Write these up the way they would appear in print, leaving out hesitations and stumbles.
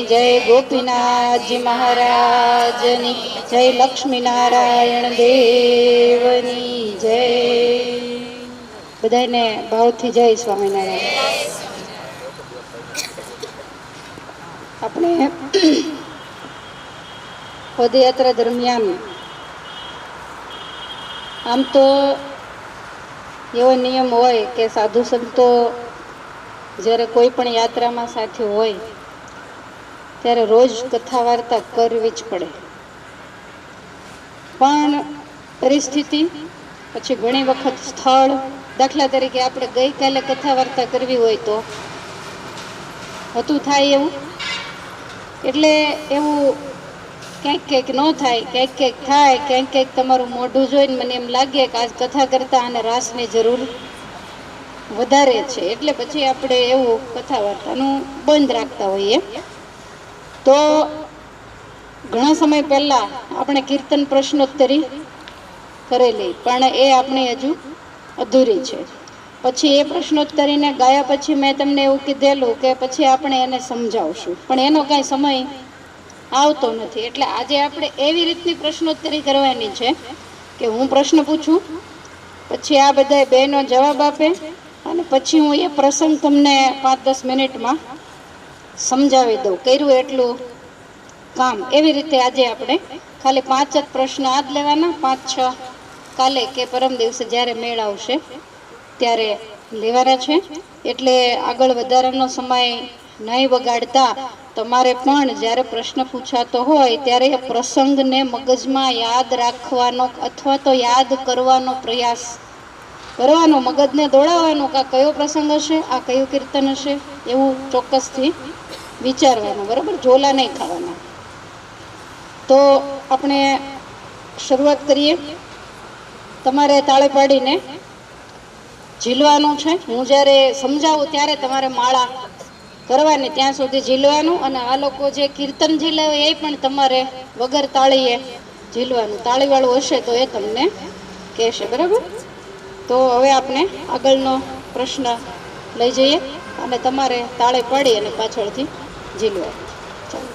જય ગોપીનાથજી મહારાજની જય, લક્ષ્મીનારાયણ દેવની જય. બધાને ભાવથી જય સ્વામિનારાયણ. આપણે પદયાત્રા દરમિયાન આમ તો એવો નિયમ હોય કે સાધુ સંતો જ્યારે કોઈ પણ યાત્રામાં સાથે હોય ત્યારે રોજ કથા વાર્તા કરવી જ પડે. પણ પરિસ્થિતિ પછી ઘણી વખત સ્થળ, દાખલા તરીકે આપણે ગઈકાલે કથા વાર્તા કરવી હોય તો હતું થાય એવું, એટલે એવું ક્યાંક ક્યાંક ન થાય, ક્યાંક ક્યાંક થાય, ક્યાંક ક્યાંક તમારું મોઢું જોઈને મને એમ લાગે કે આજ કથા કરતા અને રાસની જરૂર વધારે છે, એટલે પછી આપણે એવું કથા વાર્તાનું બંધ રાખતા હોઈએ. તો ઘણા સમય પહેલા આપણે કીર્તન પ્રશ્નોત્તરી કરેલી, પણ એ આપણી હજુ અધૂરી છે. પછી એ પ્રશ્નોત્તરીને ગાયા પછી મેં તમને એવું કીધેલું કે પછી આપણે એને સમજાવશું, પણ એનો કાંઈ સમય આવતો નથી. એટલે આજે આપણે એવી રીતની પ્રશ્નોત્તરી કરવાની છે કે હું પ્રશ્ન પૂછું, પછી આ બધા બહેનો જવાબ આપે, અને પછી હું એ પ્રસંગ તમને 5-10 મિનિટમાં સમજાવી દઉં. કર્યું એટલું કામ. એવી રીતે આજે આપણે ખાલી 5 જ પ્રશ્ન આજ લેવાના, 5-6 કાલે કે પરમ દિવસે જ્યારે મેળ આવશે ત્યારે લેવાના છે. એટલે આગળ વધારાનો સમય નહીં બગાડતા તમારે પણ જ્યારે પ્રશ્ન પૂછાતો હોય ત્યારે એ પ્રસંગને મગજમાં યાદ રાખવાનો અથવા તો યાદ કરવાનો પ્રયાસ કરવાનો, મગજને દોડાવવાનો કે આ કયો પ્રસંગ હશે, આ કયું કીર્તન હશે, એવું ચોક્કસથી વિચારવાનું. બરાબર? ઝોલા નહીં ખાવાના. તો આપણે શરૂઆત કરીએ. તમારે તાળે પાડીને ઝીલવાનું છે. હું જ્યારે સમજાવું ત્યારે તમારે માળા કરવાની, ત્યાં સુધી ઝીલવાનું. અને આ લોકો જે કીર્તન ઝીલાવે એ પણ તમારે વગર તાળીએ ઝીલવાનું. તાળીવાળું હશે તો એ તમને કહેશે. બરાબર? તો હવે આપણે આગળનો પ્રશ્ન લઈ જઈએ અને તમારે તાળે પાડી અને પાછળથી ઝીલવાનું. ચાલો.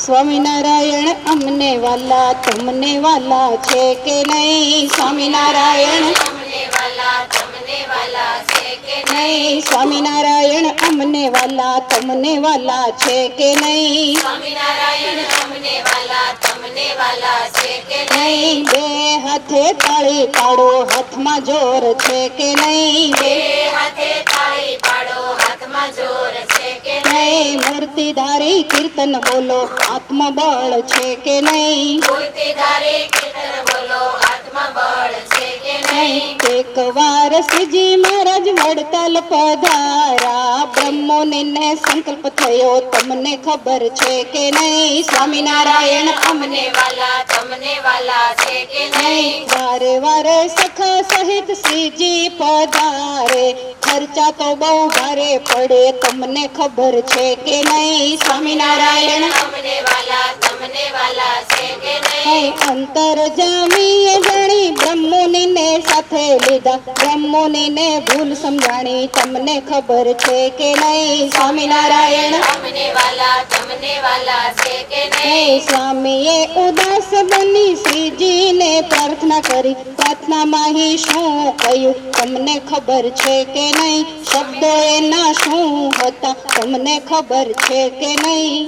સ્વામિનારાયણ અમને વાલા તમને વાલા છે કે નહીં? સ્વામિનારાયણ અમને વાલા તમને વાલા છે કે નહીં? સ્વામિનારાયણ અમને વાલા તમને વાલા છે કે નહીં? સ્વામિનારાયણ અમને વાલા તમને વાલા છે કે નહીં? બે હાથે તાળી પાડો, હાથમાં જોર છે કે નહીં? બે હાથે તાળી પાડો, હાથમાં જોર છે કે નહીં? મૂર્તિધારી કીર્તન બોલો, આત્મબળ છે કે નહીં? મૂર્તિધારી કીર્તન બોલો, આત્મબળ છે કે નહીં? એક વાર શ્રીજી મહારાજ વડતાલ પધારા, બ્રહ્મોને સંકલ્પ થયો તમને ખબર છે કે નહીં? સ્વામિનારાયણ અમને વાલા તમને વાલા છે કે નહીં? વારે વારે સખા સહિત શ્રીજી પધારે, ખર્ચા તો બહુ ભારે પડે તમને ખબર છે કે નહીં? સ્વામિનારાયણ અમને વાલા તમને વાલા છે કે નહીં? અંતર જામીએ જાણી બ્રહ્મોનીને સાથે લીધા, બ્રહ્મોનીને ભૂલ સમજાણી તમને ખબર છે કે નહીં? સ્વામિનારાયણ અમને વાલા તમને વાલા છે કે નહીં? સ્વામીએ ઉદાસ બની શ્રીજીને પ્રાર્થના કરી, પ્રાર્થનામાં હી શું કહ્યું તમને ખબર છે કે નહીં? શબ્દો એના શું હતા તમને ખબર છે કે નહીં?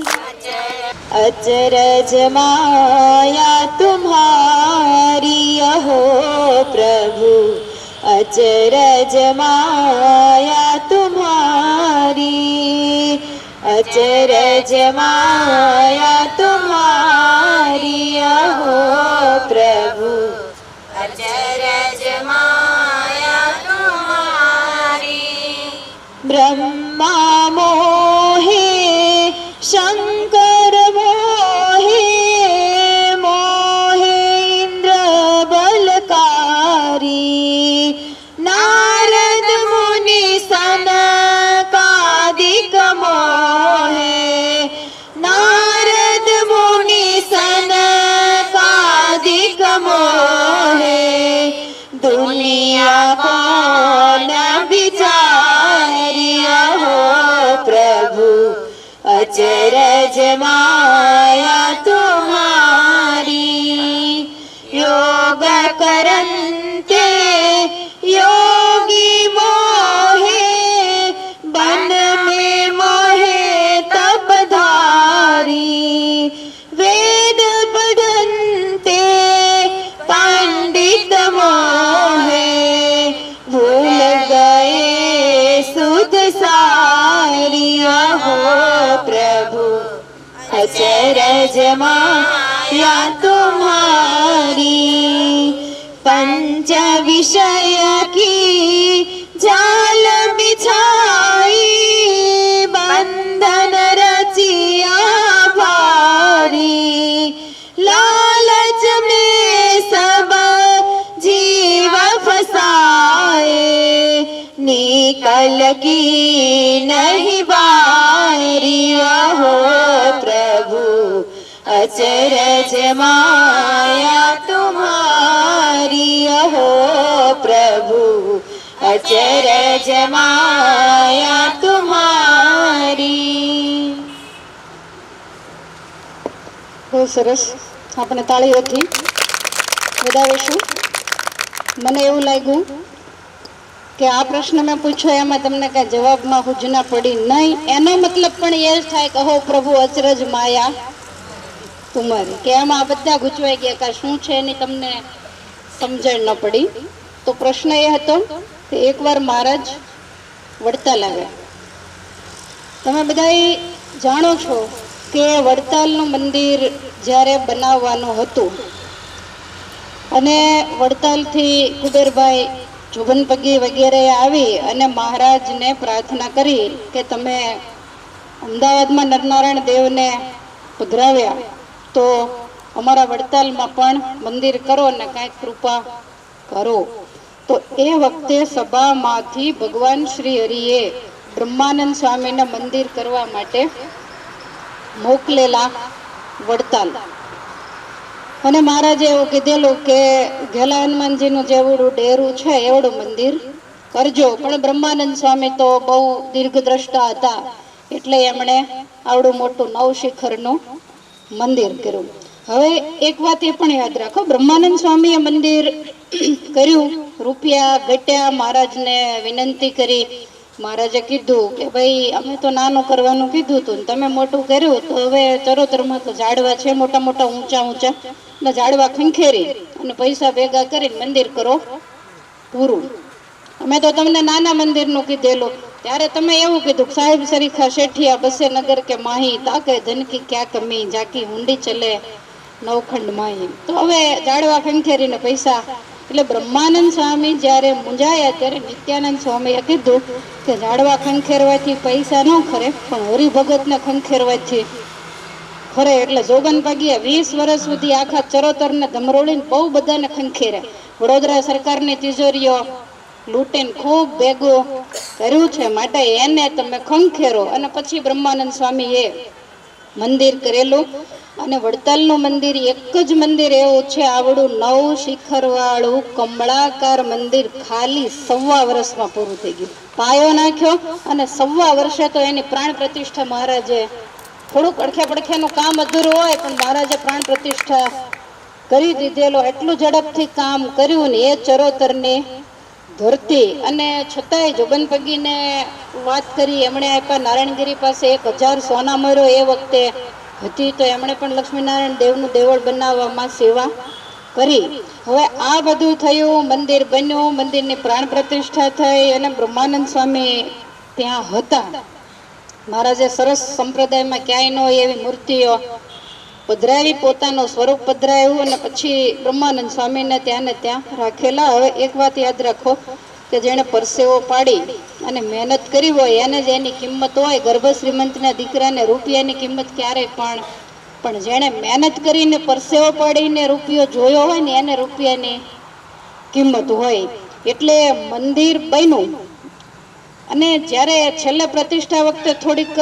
अचरज माया तुम्हारी अहो प्रभु, अचरज माया तुम्हारी, अचरज माया तुम्हारी अहो प्रभु, अचरज माया तुम्हारी. ब्रह्मा मोहे शंकर मोहे, मोहे इंद्र बलकारी, नारद मुनि सनकादिक मोहे, नारद मुनि सनकादिक मोहे. अचरज माया तुम्हारी। योग करन्ते योगी मोहे, बन में मोहे तपधारी। वेद पढ़न्ते पंडित मोहे, भूल गए सुध सारी। हो प्रभु अचरज माया तुम्हारी। पंच विषय की जाल बिछाई, बंधन रचिया भारी। लालच में सब जीव फसाए, निकल की नहीं बारी। हो प्रभु अचरज माया तुम्हारी। हो प्रभु अचरज माया तुम्हारी। બહુ સરસ. આપણે તાળીઓથી વધાવીશું. મને એવું લાગ્યું કે આ પ્રશ્ન મેં પૂછ્યો એમાં તમને કાંઈ જવાબમાં હુજના પડી નહીં. એનો મતલબ પણ એ જ થાય કે હો પ્રભુ અચરજ માયા તમારી, કે એમાં આ બધા ગૂંચવાઈ ગયા કે શું છે એની તમને સમજણ ન પડી. તો પ્રશ્ન એ હતો કે એકવાર મહારાજ વડતાલ આવ્યા. તમે બધા જાણો છો કે વડતાલનું મંદિર જ્યારે બનાવવાનું હતું અને વડતાલથી કુબેરભાઈ જોગનપગી વગેરે આવી અને મહારાજને પ્રાર્થના કરી કે તમે અમદાવાદમાં નરનારાયણ દેવને પધરાવ્યા તો અમારા વડતાલમાં પણ મંદિર કરો અને કાંઈક કૃપા કરો. તો એ વખતે સભામાંથી ભગવાન શ્રી હરિએ બ્રહ્માનંદ સ્વામીને મંદિર કરવા માટે મોકલેલા વડતાલ. અને મહારાજે એવું કીધેલું કે ઘેલા હનુમાનજીનું જેવડું ડેરું છે એવડું મંદિર કરજો. પણ બ્રહ્માનંદ સ્વામી તો બહુ દીર્ઘદ્રષ્ટા હતા એટલે એમણે આવડું મોટું 9 શિખરનું મંદિર કર્યું. હવે એક વાત એ પણ યાદ રાખો, બ્રહ્માનંદ સ્વામીએ મંદિર કર્યું, રૂપિયા ઘટ્યા, મહારાજને વિનંતી કરી. મહારાજે કીધું કે ભાઈ અમે તો નાનું કરવાનું કીધું હતું, તમે મોટું કર્યું તો હવે ચરોતરમાં તો ઝાડવા છે મોટા મોટા ઊંચા ઊંચા, એટલે ઝાડવા ખંખેરી અને પૈસા ભેગા કરીને મંદિર કરો પૂરું. અમે તો તમને નાના મંદિરનું કીધેલું, ત્યારે તમે એવું કીધું કે સાહેબ સરીખા શેઠિયા બસે નગર કે માહી, તાકે ધનકી ક્યાં કમી, જાકી હુંડી ચલે નવખંડ માહી. તો હવે ઝાડવા ખંખેરીને પૈસા. એટલે બ્રહ્માનંદ સ્વામી જ્યારે મૂંઝાયા ત્યારે નિત્યાનંદ સ્વામીએ કીધું કે ઝાડવા ખંખેરવાથી પૈસા ન ખરે પણ હરિભગતને ખંખેરવાથી ખરે. એટલે જોગનભાગીએ 20 વર્ષ સુધી આખા ચરોતરને ધમરોળીને બહુ બધાને ખંખેર્યા. વડોદરા સરકારની તિજોરીઓ લૂંટીને ખૂબ ભેગું કર્યું છે, માટે એને તમે ખંખેરો. અને પછી બ્રહ્માનંદ સ્વામીએ મંદિર કરેલું. અને વડતાલનું મંદિર એક જ મંદિર એવું છે આવડું 9 શિખર વાળું કમળાકાર મંદિર ખાલી 1.25 વર્ષમાં પૂરું થઈ ગયું. પાયો નાખ્યો અને 1.25 વર્ષે તો એની પ્રાણ પ્રતિષ્ઠા મહારાજે, થોડુંક અડખે પડખેનું કામ અધૂરું હોય પણ મહારાજે પ્રાણ પ્રતિષ્ઠા કરી દીધેલો. એટલું ઝડપથી કામ કર્યું ને એ ચરોતરની ધરતી. અને છતાંય જોગનપગીને વાત કરી, એમણે આપ્યા નારાયણગીરી પાસે 1000 સોના મર્યો એ વખતે હતી, તો એમણે પણ લક્ષ્મીનારાયણ દેવનું દેવળ બનાવવામાં સેવા કરી. હવે આ બધું થયું, મંદિર બન્યું, મંદિરની પ્રાણ પ્રતિષ્ઠા થઈ અને બ્રહ્માનંદ સ્વામી ત્યાં હતા. મહારાજે સરસ સંપ્રદાયમાં ક્યાંય ન હોય એવી મૂર્તિઓ પધરાવી, પોતાનું સ્વરૂપ પધરાવ્યું અને પછી બ્રહ્માનંદ સ્વામીને ત્યાં ને ત્યાં રાખેલા. હવે એક વાત યાદ રાખો કે જેણે પરસેવો પાડી અને મહેનત કરી હોય એને જ એની કિંમત હોય. ગર્ભ શ્રીમંતના દીકરાને રૂપિયાની કિંમત ક્યારેય પણ જેણે મહેનત કરીને પરસેવો પાડીને રૂપિયો જોયો હોય ને એને રૂપિયાની કિંમત હોય. એટલે મંદિર બન્યું. અને જ્યારે છેલ્લે પ્રતિષ્ઠા વખતે થોડીક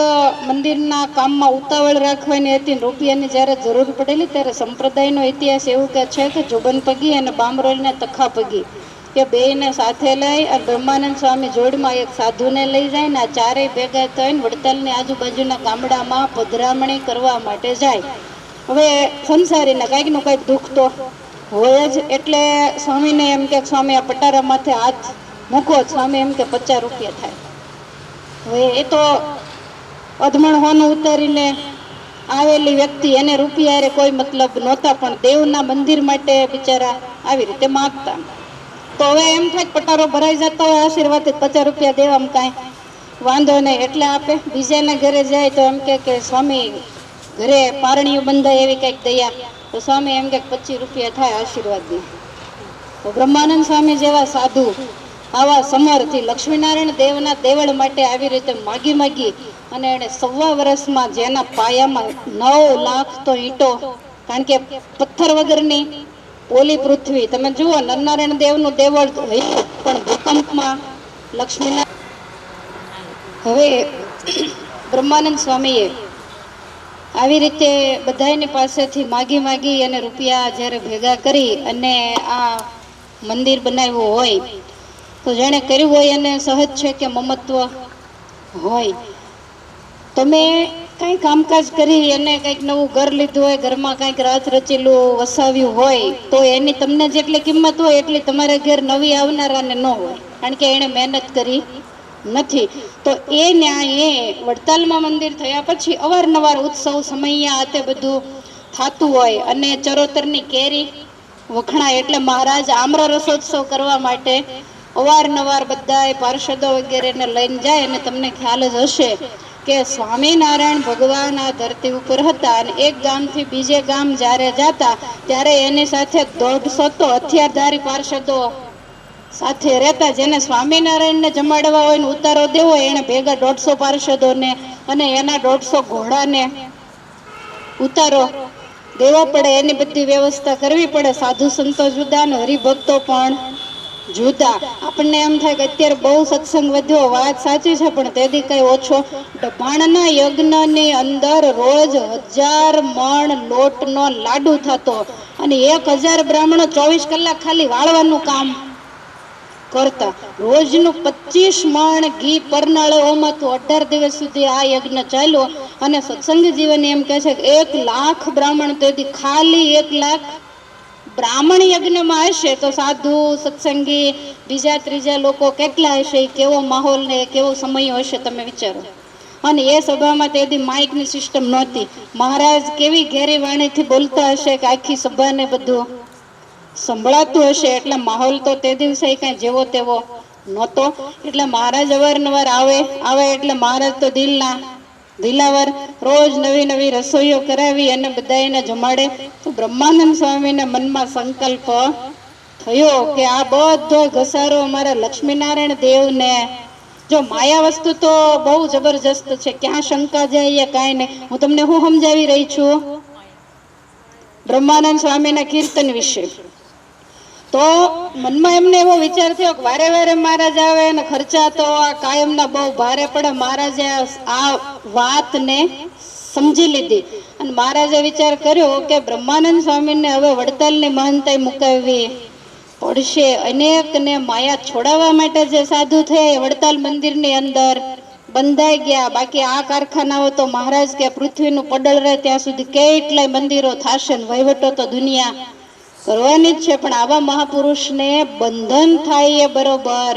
મંદિરના કામમાં ઉતાવળ રાખવાની હતી, રૂપિયાની જ્યારે જરૂર પડેલી ત્યારે સંપ્રદાયનો ઇતિહાસ એવું કે છે કે જોગનપગી અને બામરોલને તખાપગી કે બેયને સાથે લઈ અને બ્રહ્માનંદ સ્વામી જોડમાં એક સાધુને લઈ જાય ને આ ચારેય ભેગા થઈને વડતાલની આજુબાજુના ગામડામાં પધરામણી કરવા માટે જાય. હવે સંસારીને કાંઈકનું કાંઈક દુઃખ તો હોય જ, એટલે સ્વામીને એમ કે સ્વામી આ પટારા માથે હાથ મૂકો. સ્વામી એમ કે 50 રૂપિયા થાય. હવે એ તો અધમણ હોનું ઉતારીને આવેલી વ્યક્તિ, એને રૂપિયા કોઈ મતલબ નહોતા, પણ દેવના મંદિર માટે બિચારા આવી રીતે માગતા. તો હવે એમ થાય પટારો ભરાઈ જતો હોય આશીર્વાદ 50 રૂપિયા દેવામાં કાંઈ વાંધો નહીં એટલે આપે. બીજાના ઘરે જાય તો એમ કે સ્વામી ઘરે પારણીઓ બંધાય એવી કંઈક દયા, તો સ્વામી એમ કે 25 રૂપિયા થાય આશીર્વાદની. તો બ્રહ્માનંદ સ્વામી જેવા સાધુ આવા સમરથી લક્ષ્મીનારાયણ દેવના દેવળ માટે આવી રીતે માગી માગી અને એને 1.25 વર્ષમાં જેના પાયામાં 9 લાખ તો ઈંટો, કારણ કે પથ્થર વગરની પોલી પૃથ્વી, તમે જુઓ નરનારાયણ દેવનું દેવળ પણ ભૂકંપમાં લક્ષ્મીનારાયણ. હવે બ્રહ્માનંદ સ્વામીએ આવી રીતે બધાની પાસેથી માગી માગી અને રૂપિયા જ્યારે ભેગા કરી અને આ મંદિર બનાવ્યું હોય તો જેણે કર્યું હોય એને સહજ છે કે મમત્વ હોય. તમે કંઈ કામકાજ કરી અને કંઈક નવું ઘર લીધું હોય, ઘરમાં કંઈક રાત રચેલું વસાવ્યું હોય તો એની તમને જેટલી કિંમત હોય એટલી તમારા ઘર નવી આવનારાને ન હોય, કારણ કે એણે મહેનત કરી નથી. તો એ ન્યાયે વડતાલમાં મંદિર થયા પછી અવારનવાર ઉત્સવ સમૈયા આતે બધું થતું હોય અને ચરોતરની કેરી વખણાય એટલે મહારાજ આમ્ર રસોત્સવ કરવા માટે અવારનવાર બધા પાર્ષદો વગેરેને લઈને જાય. અને તમને ખ્યાલ જ હશે કે સ્વામિનારાયણ ભગવાન આ ધરતી ઉપર હતા અને એક ગામથી બીજે ગામ જ્યારે જતા ત્યારે એની સાથે 150 તો હથિયારધારી પાર્ષદો સાથે રહેતા. જેને સ્વામિનારાયણને જમાડવા હોય ને ઉતારો દેવો હોય એને ભેગા 150 પાર્ષદોને અને એના 150 ઘોડાને ઉતારો દેવો પડે, એની બધી વ્યવસ્થા કરવી પડે. સાધુ સંતો જુદા ને હરિભક્તો પણ જુદા. આપણને એમ થાય કે અત્યારે બહુ સત્સંગ વધ્યો, વાત સાચી છે, પણ તેથી કઈ ઓછો. ડભાણના યજ્ઞની અંદર રોજ 1000 મણ લોટનો લાડુ થતો અને 1000 બ્રાહ્મણો 24 કલાક ખાલી વાળવાનું કામ કરતા. રોજનું 25 મણ ઘી પરનાળોમાં તો 18 દિવસ સુધી આ યજ્ઞ ચાલ્યો. અને સત્સંગ જીવન એમ કહે છે કે 1 લાખ બ્રાહ્મણ, તેથી ખાલી 1 લાખ બ્રાહ્મણ યજ્ઞમાં હશે તો સાધુ સત્સંગી બીજા ત્રીજા લોકો કેટલા હશે, કેવો માહોલ ને કેવો સમય હશે તમે વિચારો. અને એ સભામાં તેથી માઇકની સિસ્ટમ નહોતી. મહારાજ કેવી ઘેરી વાણીથી બોલતા હશે કે આખી સભાને બધું સંભળાતું હશે, એટલે માહોલ તો તે દિવસે કઈ જેવો તેવો નહોતો. એટલે મહારાજ અવારનવાર આવે એટલે મહારાજ તો દિલાવર રોજ નવી નવી રસોઈઓ કરાવી અને બધા એને જમાડે. તો બ્રહ્માનંદ સ્વામીને મનમાં સંકલ્પ થયો કે આ બધો ઘસારો અમારા લક્ષ્મીનારાયણ દેવને, જો માયા વસ્તુ તો બહુ જબરજસ્ત છે, ક્યાં શંકા જાય કાંઈ નહીં. હું તમને શું સમજાવી રહી છું બ્રહ્માનંદ સ્વામીના કીર્તન વિશે. તો મનમાં એમને એવો વિચાર થયો કે વારે વારે મહારાજ આવે અને ખર્ચા તો આ કાયમના બહુ ભારે પડે. મહારાજે આ વાતને સમજી લીધી અને મહારાજે વિચાર કર્યો કે બ્રહ્માનંદ સ્વામીને હવે વડતાલની મહાનતાઈ મુકાવવી પડશે. અનેકને માયા છોડાવવા માટે જે સાધુ થયા એ વડતાલ મંદિરની અંદર બંધાઈ ગયા. બાકી આ કારખાનાઓ તો મહારાજ કે પૃથ્વીનું પડળ રહે ત્યાં સુધી કેટલાય મંદિરો થશે ને વહીવટો તો દુનિયા કરવાની જ છે, પણ આવા મહાપુરુષને બંધન થાય એ બરોબર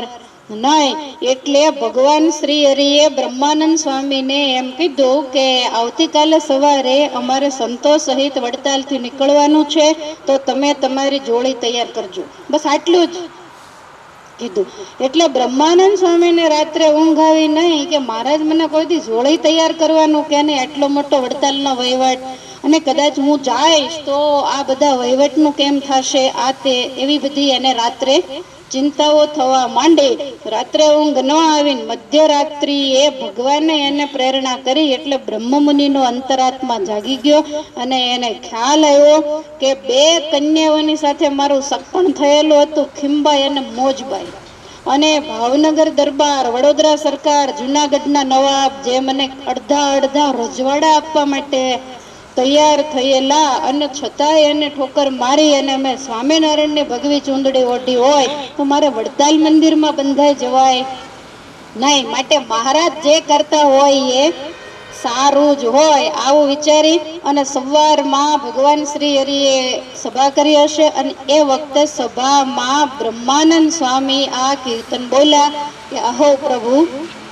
નહીં. એટલે ભગવાન શ્રી હરિએ બ્રહ્માનંદ સ્વામીને એમ કીધું કે આવતીકાલે સવારે અમારે સંતો સહિત વડતાલથી નીકળવાનું છે, તો તમે તમારી જોડી તૈયાર કરજો. બસ આટલું જ કીધું. એટલે બ્રહ્માનંદ સ્વામીને રાત્રે ઊંઘ આવી નહીં કે મહારાજ મને કોઈથી જોડી તૈયાર કરવાનું કે નહીં, એટલો મોટો વડતાલનો વહીવટ અને કદાચ હું જઈશ તો આ બધા વહીવટનું કેમ થશે, આ તે એવી બધી એને રાત્રે ચિંતાઓ થવા માંડી. રાત્રે ઊંઘ ન આવીને મધ્યરાત્રિએ ભગવાને એને પ્રેરણા કરી એટલે બ્રહ્મમુનિનો અંતરાત્મા જાગી ગયો અને એને ખ્યાલ આવ્યો કે 2 કન્યાઓની સાથે મારું સપણ થયેલું હતું, ખીમબાઈ અને મોજબાઈ. અને ભાવનગર દરબાર, વડોદરા સરકાર, જુનાગઢના નવાબ જે મને અડધા રજવાડા આપવા માટે તૈયાર થયેલા અને છતાંય એને ઠોકર મારી અને અમે સ્વામિનારાયણની ભગવી ચૂંદડી ઓઢી હોય તો મારે વડતાલ મંદિરમાં બંધાઈ જવાય નહીં. માટે મહારાજ જે કરતા હોય એ સારું જ હોય આવું વિચારી અને સવારમાં ભગવાન શ્રી હરિએ સભા કરી હશે અને એ વખતે સભામાં બ્રહ્માનંદ સ્વામી આ કીર્તન બોલ્યા કે અહો પ્રભુ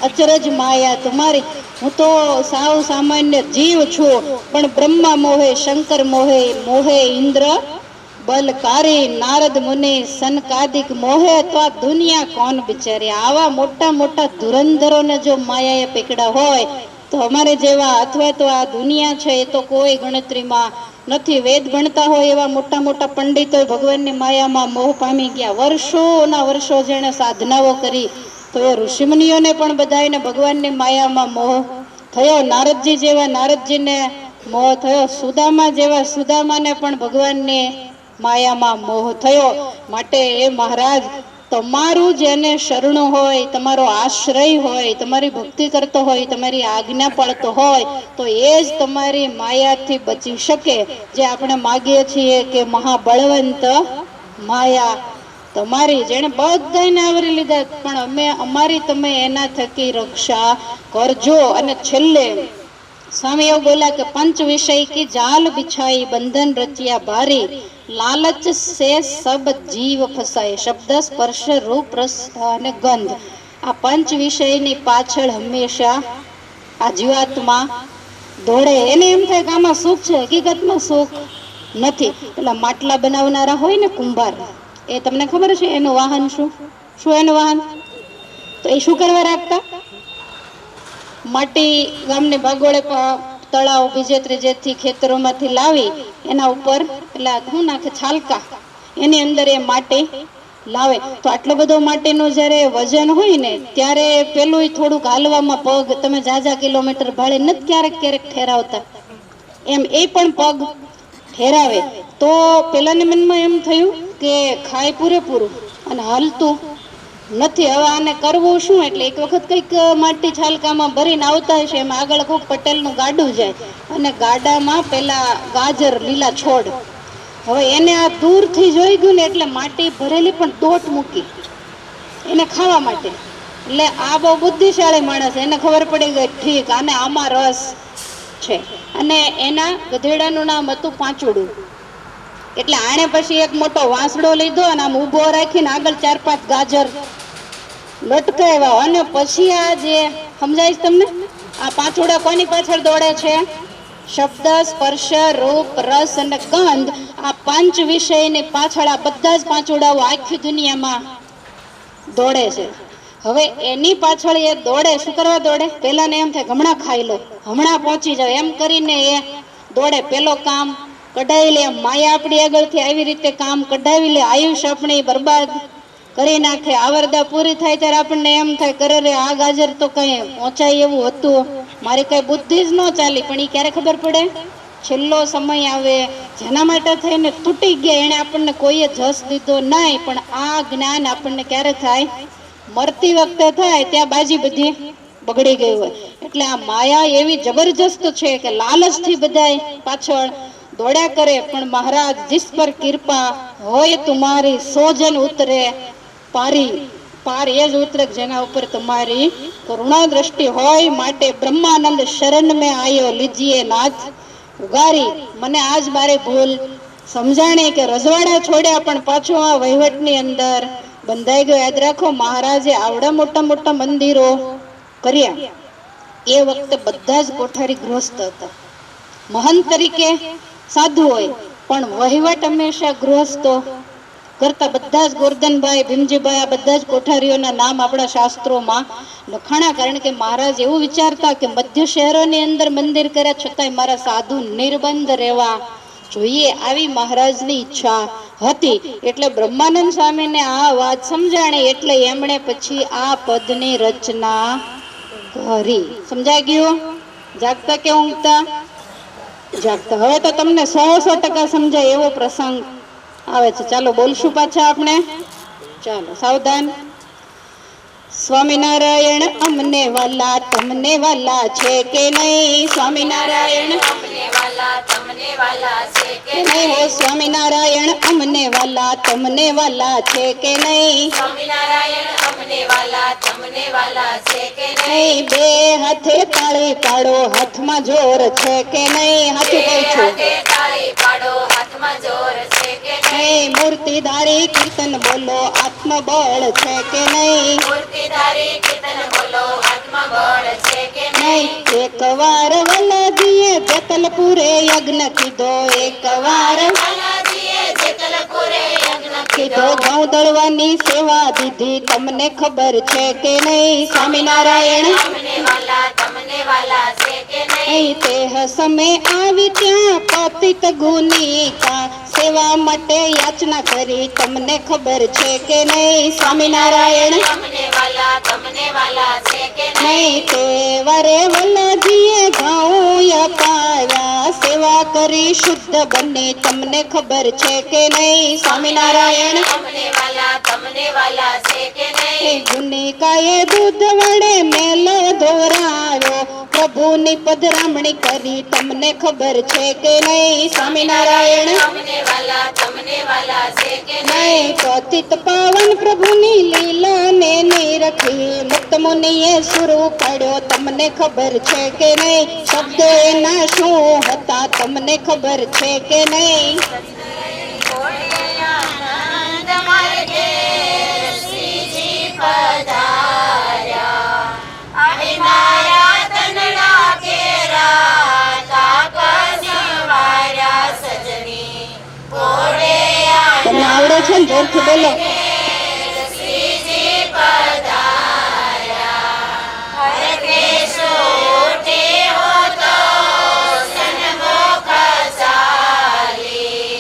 અચરજ માયા તમારી, હું તો સાવ સામાન્ય જીવ છું પણ બ્રહ્મા મોહે શંકર મોહે મોહે ઇન્દ્ર બલકારી નારદ મુનિ સનકાદિક મોહે તો આ દુનિયા કોણ બિચારી. આવા મોટા મોટા ધુરંધરોને જો માયાએ પકડા હોય તો અમારે જેવા અથવા તો આ દુનિયા છે એ તો કોઈ ગણતરીમાં નથી. વેદ ભણતા હોય એવા મોટા મોટા પંડિતો ભગવાનની માયામાં મોહ પામી ગયા. વર્ષોના વર્ષો જેણે સાધનાઓ કરી તો એ ઋષિમુનિઓને પણ બધાને ભગવાનની માયામાં મોહ થયો. નારદજી જેવા નારદજીને મોહ થયો. સુદામા જેવા સુદામાને પણ ભગવાનની માયામાં મોહ થયો. માટે એ મહારાજ તમારું જેને શરણું હોય, તમારો આશ્રય હોય, તમારી ભક્તિ કરતો હોય, તમારી આજ્ઞા પાળતો હોય તો એ જ તમારી માયાથી બચી શકે. જે આપણે માગીએ છીએ કે મહાબળવંત માયા તમારી, જેને બધાને આવરી લીધા પણ અમે અમારી તમે એના થકી રક્ષા કરજો. અને છેલ્લે સ્વામી એવું બોલ્યા કે પંચ વિષય કી જાલ બિછાઈ બંધન રચ્યા ભારી, લાલચ સે સબ જીવ ફસાય, શબ્દ સ્પર્શ રૂપ રસ અને ગંધ. આ પંચ વિષયની પાછળ હંમેશા આ જીવાત્મા દોડે. એને એમ થાય કે આમાં સુખ છે, હકીકતમાં સુખ નથી. એટલે માટલા બનાવનારા હોય ને કુંભાર, એ તમને ખબર છે એનું વાહન શું એનું વાહન? તો એ શું કરવા રાખતા? માટી ગામની બાગોળે તળાવ બીજે ત્રીજેથી ખેતરોમાંથી લાવી એના ઉપર પેલા શું નાખે છાલકા, એની અંદર એ માટી લાવે. તો આટલો બધો માટીનું જ્યારે વજન હોય ને ત્યારે પેલું થોડુંક હાલવામાં પગ તમે જાજા કિલોમીટર ભાડે નથી ક્યારેક ક્યારેક ઠેરાવતા, એમ એ પણ પગ ઠેરાવે. તો પેલાને મનમાં એમ થયું કે ખાય પૂરેપૂરું અને હાલતું નથી, હવે આને કરવું શું? એટલે એક વખત કંઈક માટી છાલકામાં ભરીને આવતા હશે, એમાં આગળ કોઈક પટેલનું ગાડું જાય અને ગાડામાં પેલા ગાજર લીલા છોડ. હવે એને આ દૂરથી જોઈ ગયું ને એટલે માટી ભરેલી પણ દોટ મૂકી એને ખાવા માટે. એટલે આ બહુ બુદ્ધિશાળી માણસ, એને ખબર પડી ગઈ ઠીક આને આમાં રસ છે. અને એના ગધેડાનું નામ હતું પાંચુડું. એટલે આણે પછી એક મોટો વાંસડો લીધો અને આમ ઊભો રાખીને આગળ 4-5 ગાજર લટકાવ્યા. અને પછી આ જે સમજાય તમને, આ પાંચુડા કોની પાછળ દોડે છે? શબ્દ સ્પર્શ રૂપ રસ અને ગંધ. આ પંચ વિષયની પાછળ આ બધા જ પાંચુડાઓ આખી દુનિયામાં દોડે છે. હવે એની પાછળ એ દોડે, શું કરવા દોડે? પેલાને એમ થાય હમણાં ખાઈ લો, હમણાં પહોંચી જાવ, એમ કરીને એ દોડે. પેલો કામ કઢાવી લે. માયા આપણી આગળથી આવી રીતે કામ કઢાવી લે, આયુષ્ય આપણી બરબાદ કરી નાખે. આવરદા પૂરી થાય ત્યારે આપણને એમ થાય કરે રે આ ગાજર તો કઈ પહોંચાય એવું હતું, મારી કઈ બુદ્ધિ જ ન ચાલી. પણ એ ક્યારે ખબર પડે? છેલ્લો સમય આવે જેના માટે થઈને તૂટી ગયા, એને આપણને કોઈએ જસ દીધો નહીં. પણ આ જ્ઞાન આપણને ક્યારે થાય? મરતી વખતે થાય. ત્યાં બાજી બધી બગડી ગઈ હોય. એટલે આ માયા એવી જબરજસ્ત છે કે લાલચથી બધાય પાછળ દોડ્યા કરે. પણ મહારાજ જીસ પર કૃપા હોય તુમારી સોજન ઉતરે પારી, પાર એ જ ઉતરે જેના ઉપર તમારી કરુણા દ્રષ્ટિ હોય. માટે બ્રહ્માનંદ શરણ મેં આયો લીજીએ નાથ ઉગારી. મને આજ મારે ભૂલ સમજાણી કે રજવાડા છોડ્યા પણ પાછો આ વહીવટની અંદર બંધાઈ ગયો. યાદ રાખો મહારાજે આવડા મોટા મોટા મંદિરો કર્યા, એ વખતે બધા જ કોઠારી ગૃહસ્થ હતા. મહંત તરીકે સાધુ હોય પણ વહીવટ હંમેશા ગૃહસ્થો કરતા. બધા જ ગોરધનભાઈ, ભીમજીભાઈ, આ બધા જ કોઠારીઓના નામ આપણા શાસ્ત્રોમાં લખાણા. કારણ કે મહારાજ એવું વિચારતા કે મધ્ય શહેરોની અંદર મંદિર કર્યા છતાંય મારા સાધુ નિર્બંધ રહેવા જોઈએ, આવી મહારાજની ઈચ્છા હતી. એટલે બ્રહ્માનંદ સ્વામીને આ વાત સમજાણી એટલે એમણે પછી આ પદની રચના કરી. સમજાઈ ગયું? જાગતા કે ઊંઘતા? જાગતા. હવે તો તમને 100% સમજાય એવો પ્રસંગ આવે છે. ચાલો બોલશું પાછા આપણે. ચાલો સાવધાન. સ્વામિનારાયણ અમને વાલા તમને વાલા છે કે નહીં? સ્વામિનારાયણ અમને વાલા વાલા તમને વાલા છે કે નહીં હો સ્વામિનારાયણ અમને વાલા તમને વાલા છે કે નહીં? સ્વામિનારાયણ અમને વાલા તમને વાલા છે કે નહીં બે હાથે તાળી પાડો હાથમાં જોર છે કે નહીં? હાથું કહું છું. હાથે તાળી પાડો હાથમાં જોર છે કે નહીં મૂર્તિધારી કીર્તન બોલો આત્મબળ છે કે નહીં? મૂર્તિધારી કીર્તન બોલો આત્મબળ છે કે નહીં એકવાર વલ્લભીએ જેતલપુરે યજ્ઞ કીધો એકવાર વાલાજીએ જેતલપુરે યજ્ઞ કીધો ઘઉં દળવાની સેવા દીધી તમને ખબર છે કે નહીં? સ્વામિનારાયણ અમને વાલા તમને વાલા છે કે નહીં તે સમય આવી ત્યાં પતિત ગુનિકા સેવા માટે યાચના કરી તમને ખબર છે કે નહીં? સ્વામિનારાયણ તમને વાલા તમને વાલા છે કે નહીં તે વરે વલ્લભીએ ઘઉં અપાવ્યા સેવા કરી શુદ્ધ બની તમને ખબર છે કે નહીં? સ્વામિનારાયણ તમને વાલા તમને વાલા છે કે ગુનિકાએ દૂધ વડે મેલો ધોરાવ્યો પ્રભુની પધરામણી કરી તમને ખબર છે કે નહીં? સ્વામિનારાયણ તમને વાલા છે કે નહીં પતિત પાવન પ્રભુની લીલાને નિરખી મુક્ત મુનિએ સુર પાડ્યો તમને ખબર છે કે નહીં? શબ્દો એના શું હતા તમને ખબર છે કે નહીં? આનંદ માર્ગે શ્રીજી પધાર્યા અહીં મારા તનડા કેરા તાપસ વાર્યા સજની ઘોડે તમને આવડે છે ને જોરથી બોલો. શ્રીજી પધાર્યા હરે કૃષ્ણ ઉઠે હો તો સન્મુખ ચાલી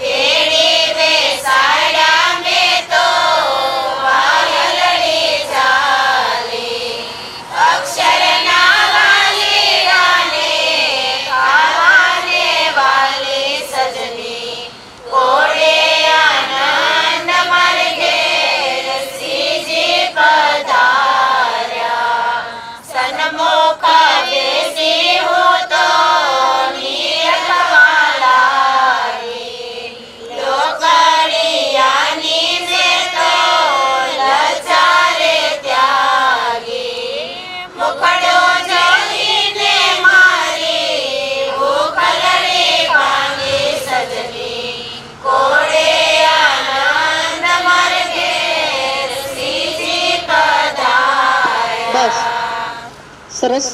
તેડી બેસાડ્યા મેં તો વાલડી ચાલી અક્ષરના વાલી રાને ખાવાને વાલી સજની ઘોડે આનંદ માર્ગે શ્રીજી પધાર્યા સન્મુખ બેસી હું તો નિયતવાલારી લોકડિયાની મેં તો લજારે ત્યાગી મુખડો જોઈને મારી ભૂખલડી ભાંગી સજની ઘોડે આનંદ માર્ગે શ્રીજી પધાર્યા બસ સરસ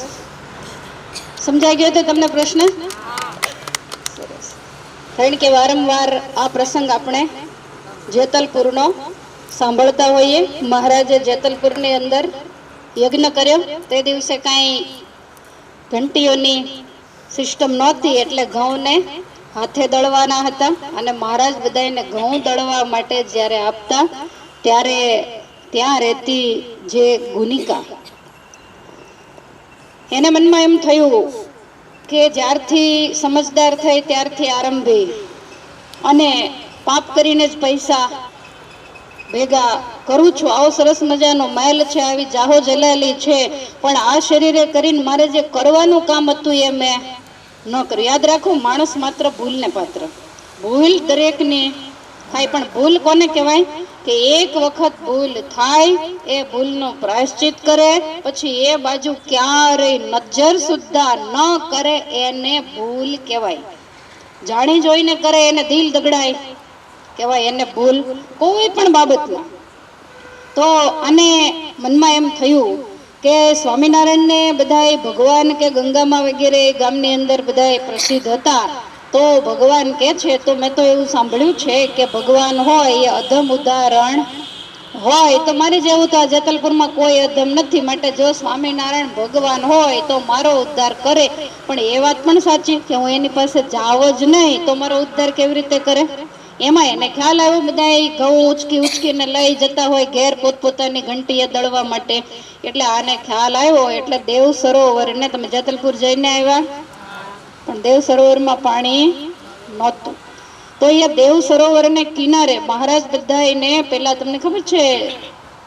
સમજાઈ ગયો તો તમને પ્રશ્ન? સરસ. કારણ કે વારંવાર આ પ્રસંગ આપણે જેતલપુરનો સાંભળતા હોઈએ. મહારાજે જેતલપુરની અંદર યજ્ઞ કર્યો તે દિવસે કાંઈ ઘંટીઓની સિસ્ટમ નહોતી એટલે ઘઉંને હાથે દળવાના હતા અને મહારાજ બધાને ઘઉં દળવા માટે જ્યારે આપતા ત્યારે ત્યાં રહેતી જે ગુનિકા એને મનમાં એમ થયું કે જ્યારથી સમજદાર થઈ ત્યારથી આરંભી અને પાપ કરીને જ પૈસા ભેગા કરું છું. આવો સરસ મજાનો મહેલ છે, આવી જાહો જલાલી છે, પણ આ શરીરે કરીને મારે જે કરવાનું કામ હતું એ મેં ન કર્યું. યાદ રાખો માણસ માત્ર ભૂલને પાત્ર. ભૂલ દરેકની થાય પણ ભૂલ કોને કહેવાય કે એક વખત ભૂલ થાય એ ભૂલનું પ્રાયશ્ચિત કરે પછી એ બાજુ ક્યારેય નજર સુદ્ધા ન કરે એને ભૂલ કહેવાય. જાણી જોઈને કરે એને દિલ દગડાય કહેવાય એને ભૂલ કોઈ પણ બાબતમાં. તો આને મનમાં એમ થયું કે સ્વામિનારાયણને બધાય ભગવાન કે ગંગામાં વગેરે ગામની અંદર બધાય પ્રસિદ્ધ હતા. તો ભગવાન કે છે તો મેં તો એવું સાંભળ્યું છે કે ભગવાન હોય એ અધમ ઉદાહરણ હોય. તો મારે જેવું તો આ જેતલપુરમાં કોઈ અધમ નથી, માટે જો સ્વામિનારાયણ ભગવાન હોય તો મારો ઉદ્ધાર કરે. પણ એ વાત પણ સાચી કે હું એની પાસે જાવ જ નહીં તો મારો ઉદ્ધાર કેવી રીતે કરે? એમાં એને ખ્યાલ આવ્યો બધા ઘઉં ઉચકીને લઈ જતા હોય ઘેર પોતપોતાની ઘંટીએ દળવા માટે. એટલે આને ખ્યાલ આવ્યો એટલે દેવ સરોવરને તમે જેતલપુર જઈને આવ્યા પણ દેવ સરોવરમાં પાણી નહોતું. તો અહીંયા દેવ સરોવરને કિનારે મહારાજ બધાને પેલા તમને ખબર છે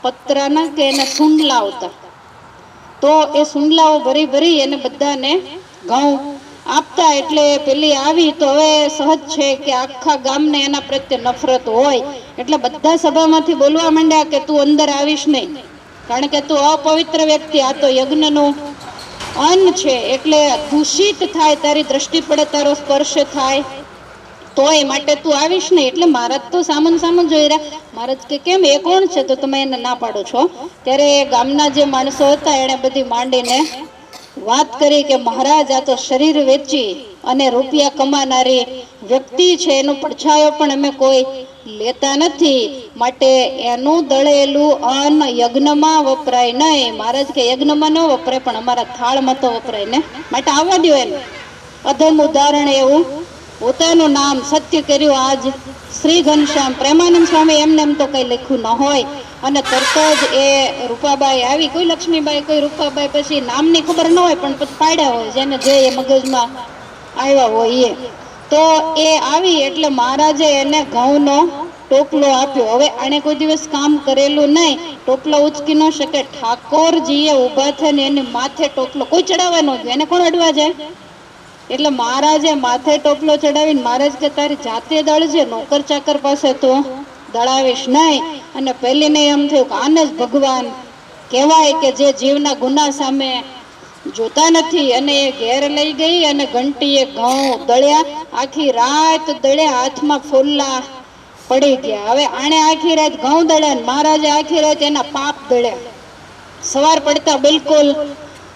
પતરાના કે એને સુંડલા આવતા, તો એ સુંડલાઓ ભરી ભરી એને બધાને ઘઉં આપતા એટલે પેલી આવી તો હવે સહજ છે કે આખા ગામને એના પ્રત્યે નફરત હોય એટલે બધા સભામાંથી બોલવા માંડ્યા કે તું અંદર આવીશ નહીં, કારણ કે તું અપવિત્ર વ્યક્તિ, આ તો યજ્ઞનું અન્ન છે એટલે દૂષિત થાય, તારી દ્રષ્ટિ પડે, તારો સ્પર્શ થાય તોય માટે તું આવીશ નહીં. એટલે મહારાજ તો સામન સામન જોઈ રહ્યા. મહારાજ કે કેમ, એ કોણ છે તો તમે એને ના પાડો છો? ત્યારે ગામના જે માણસો હતા એણે બધી માંડીને વાત કરી કે મહારાજ આ તો શરીર વેચી અને રૂપિયા કમાનારી વ્યક્તિ છે, એનો પડછાયો પણ અમે કોઈ લેતા નથી, માટે એનું દળેલું અન્ન યજ્ઞમાં વપરાય નહીં. મહારાજ કે યજ્ઞમાં ન વપરાય પણ અમારા થાળમાં તો વપરાય ને, માટે આવવા દો એને. અધમ ઉદાહરણ એવું પોતાનું નામ સત્ય કર્યું. આજ શ્રી ઘનશ્યામ પ્રેમાનંદ સ્વામી એમને એમ તો કઈ લખ્યું ન હોય અને તરત જ એ રૂપાબાઈ આવી, કોઈ લક્ષ્મીબાઈ કોઈ રૂપાબાઈ, પછી નામની ખબર ન હોય પણ પછી પાડ્યા હોય જેને જે એ મગજમાં આવ્યા હોય એ. તો એ આવી એટલે મહારાજે એને ઘઉંનો ટોપલો આપ્યો. હવે આને કોઈ દિવસ કામ કરેલું નહીં, ટોપલો ઉચકી ન શકે. ઠાકોરજીએ ઊભા થઈને એની માથે ટોપલો કોઈ ચડાવવાનો જ, એને કોણ અડવા જાય? એટલે મહારાજે માથે ટોપલો ચડાવીને મહારાજ કે તારી જાતે દળજે, નોકર ચાકર પાસે તો દળાવીશ નહીં. અને પહેલીને એમ થયું કે આને જ ભગવાન કહેવાય કે જે જીવના ગુના સામે જોતા નથી. અને એ ઘેર લઈ ગઈ અને ઘંટીએ ઘઉં દળ્યા, આખી રાત દળ્યા, હાથમાં ફોલ્લા પડી ગયા. હવે આણે આખી રાત ઘઉં દળ્યા, મહારાજે આખી રાત એના પાપ દળ્યા. સવાર પડતા બિલકુલ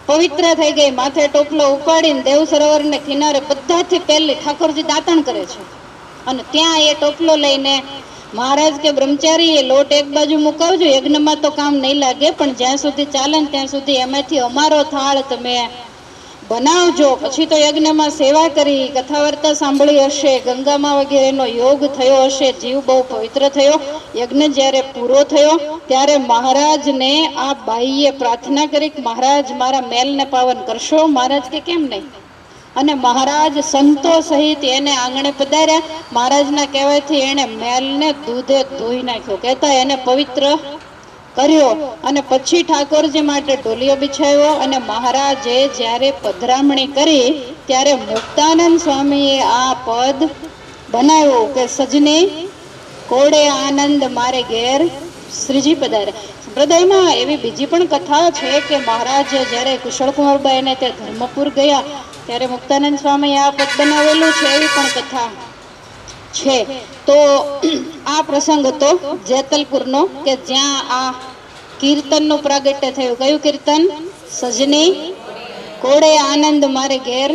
પવિત્ર થઈ ગઈ. માથે ટોપલો ઉપાડીને દેવ સરોવરને કિનારે બધાથી પહેલી ઠાકોરજી દાતણ કરે છે અને ત્યાં એ ટોપલો લઈને મહારાજ કે બ્રહ્મચારી એ લોટ એક બાજુ મુકાવજો, યજ્ઞમાં તો કામ નહીં લાગે પણ જ્યાં સુધી ચાલે ને ત્યાં સુધી એમાંથી અમારો થાળ તમે બનાવજો. પછી તો યજ્ઞમાં સેવા કરી, કથા વાર્તા સાંભળી હશે, ગંગામાં વગેરેનો યોગ થયો હશે, જીવ બહુ પવિત્ર થયો. યજ્ઞ જ્યારે પૂરો થયો ત્યારે મહારાજને આ બાઈએ પ્રાર્થના કરી કે મહારાજ મારા મેલને પાવન કરશો? મહારાજ કે કેમ નહીં? અને મહારાજ સંતો સહિત એને આંગણે પધાર્યા. મહારાજના કહેવાયથી એને મેલને દૂધે ધોઈ નાખ્યો, કહેતા એને પવિત્ર કર્યો. અને પછી ઠાકોરજી માટે ઢોલિયો બિછાવ્યો. અને મહારાજે જ્યારે પધરામણી કરી ત્યારે મુક્તાનંદ સ્વામીએ આ પદ બનાવ્યું કે સજની કોડે આનંદ મારે ઘેર શ્રીજી પધારે. સંપ્રદાયમાં એવી બીજી પણ કથા છે કે મહારાજ જ્યારે કુશળકુમારબાઈને તે ધર્મપુર ગયા ત્યારે મુક્તાનંદ સ્વામી આ પદ બનાવેલું છે, એવી પણ કથા છે. તો આ પ્રસંગ હતો જેતલપુરનો કે જ્યાં આ કીર્તનનું પ્રાગટ્ય થયું. કયું કીર્તન? સજની કોડે આનંદ મારે ઘેર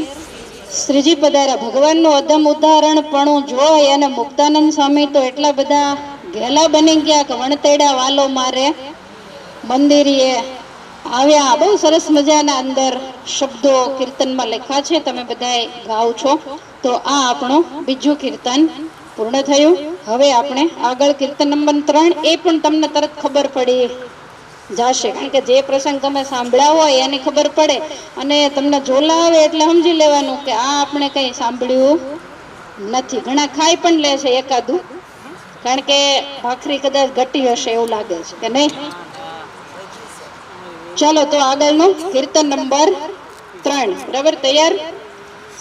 શ્રીજી પધાર્યા. ભગવાનનું અધમ ઉદાહરણપણું જોઈ અને મુક્તાનંદ સ્વામી તો એટલા બધા ઘેલા બની ગયા કે વણતેડા વાલો મારે મંદિરીએ આવ્યા. બહુ સરસ મજાના અંદર શબ્દો કીર્તનમાં લખ્યા છે, તમે બધા ગાઓ છો. તો આ આપણું બીજું કીર્તન પૂર્ણ થયું. હવે આપણે આગળ કીર્તન નંબર 3, એ પણ તમને તરત ખબર પડી જશે, કારણ કે જે પ્રસંગ તમે સાંભળ્યા હોય એની ખબર પડે અને તમને ઝોલા આવે એટલે સમજી લેવાનું કે આ આપણે કંઈ સાંભળ્યું નથી. ઘણા ખાઈ પણ લે છે એકાદું, કારણ કે ભાખરી કદાચ ઘટી હશે એવું લાગે છે કે નહીં. ચાલો તો આગળનું કીર્તન નંબર 3, બરાબર? તૈયાર?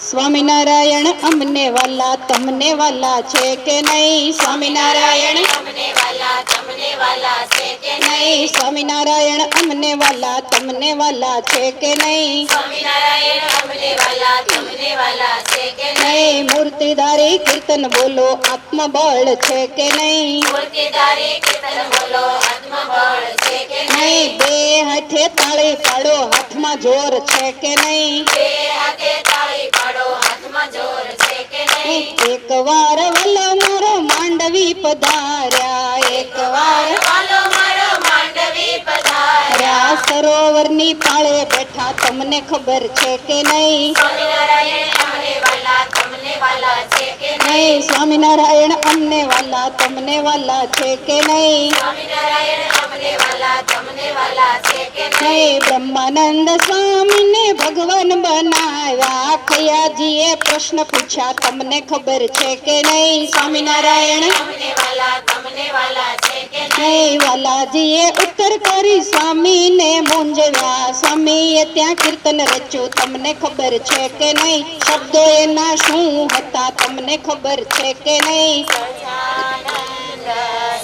સ્વામિનારાયણ અમને વાલા તમને વાલા છે કે નહીં? સ્વામિનારાયણ અમને વાલા તમને વાલા છે કે નહીં? સ્વામિનારાયણ અમને વાલા તમને વાલા છે કે નહીં? સ્વામિનારાયણ અમને વાલા તમને વાલા છે કે નહીં? મૂર્તિધારી કીર્તન બોલો આત્મબળ છે કે નહીં? મૂર્તિધારી કીર્તન બોલો આત્મબળ છે કે નહીં? બે હાથે તાળી પાડો હાથમાં જોર છે કે નહીં? બે હાથે તાળી પાડો હાથમાં જોર છે કે નહીં? એક વાર વલ્લો મારો માંડવી પધાર્યા, એક વાર વાલો મારો માંડવી પધાર્યા. સરોવરની પાળે બેઠા તમને ખબર છે કે નહીં? સ્વામિનારાયણ અમને વાલા તમને વાલા છે કે નહીં? સ્વામિનારાયણ અમને વાલા તમને વાલા છે કે નહીં? સ્વામિનારાયણ અમને વાલા તમને વાલા છે કે નહીં? બ્રહ્માનંદ સ્વામીને ભગવાન બનાવ્યા, ખૈયાજીએ પ્રશ્ન પૂછ્યા તમને ખબર છે કે નહીં? સ્વામિનારાયણ અમને વાલા તમને વાલા છે કે નહીં? નહીં વાલાજીએ ઉત્તર કરી સ્વામીને મૂંઝવ્યા. સ્વામીએ ત્યાં કીર્તન રચ્યું, તમને ખબર છે કે નહીં? શબ્દો એના શું હતા તમને ખબર છે કે નહીં? સજાનંદ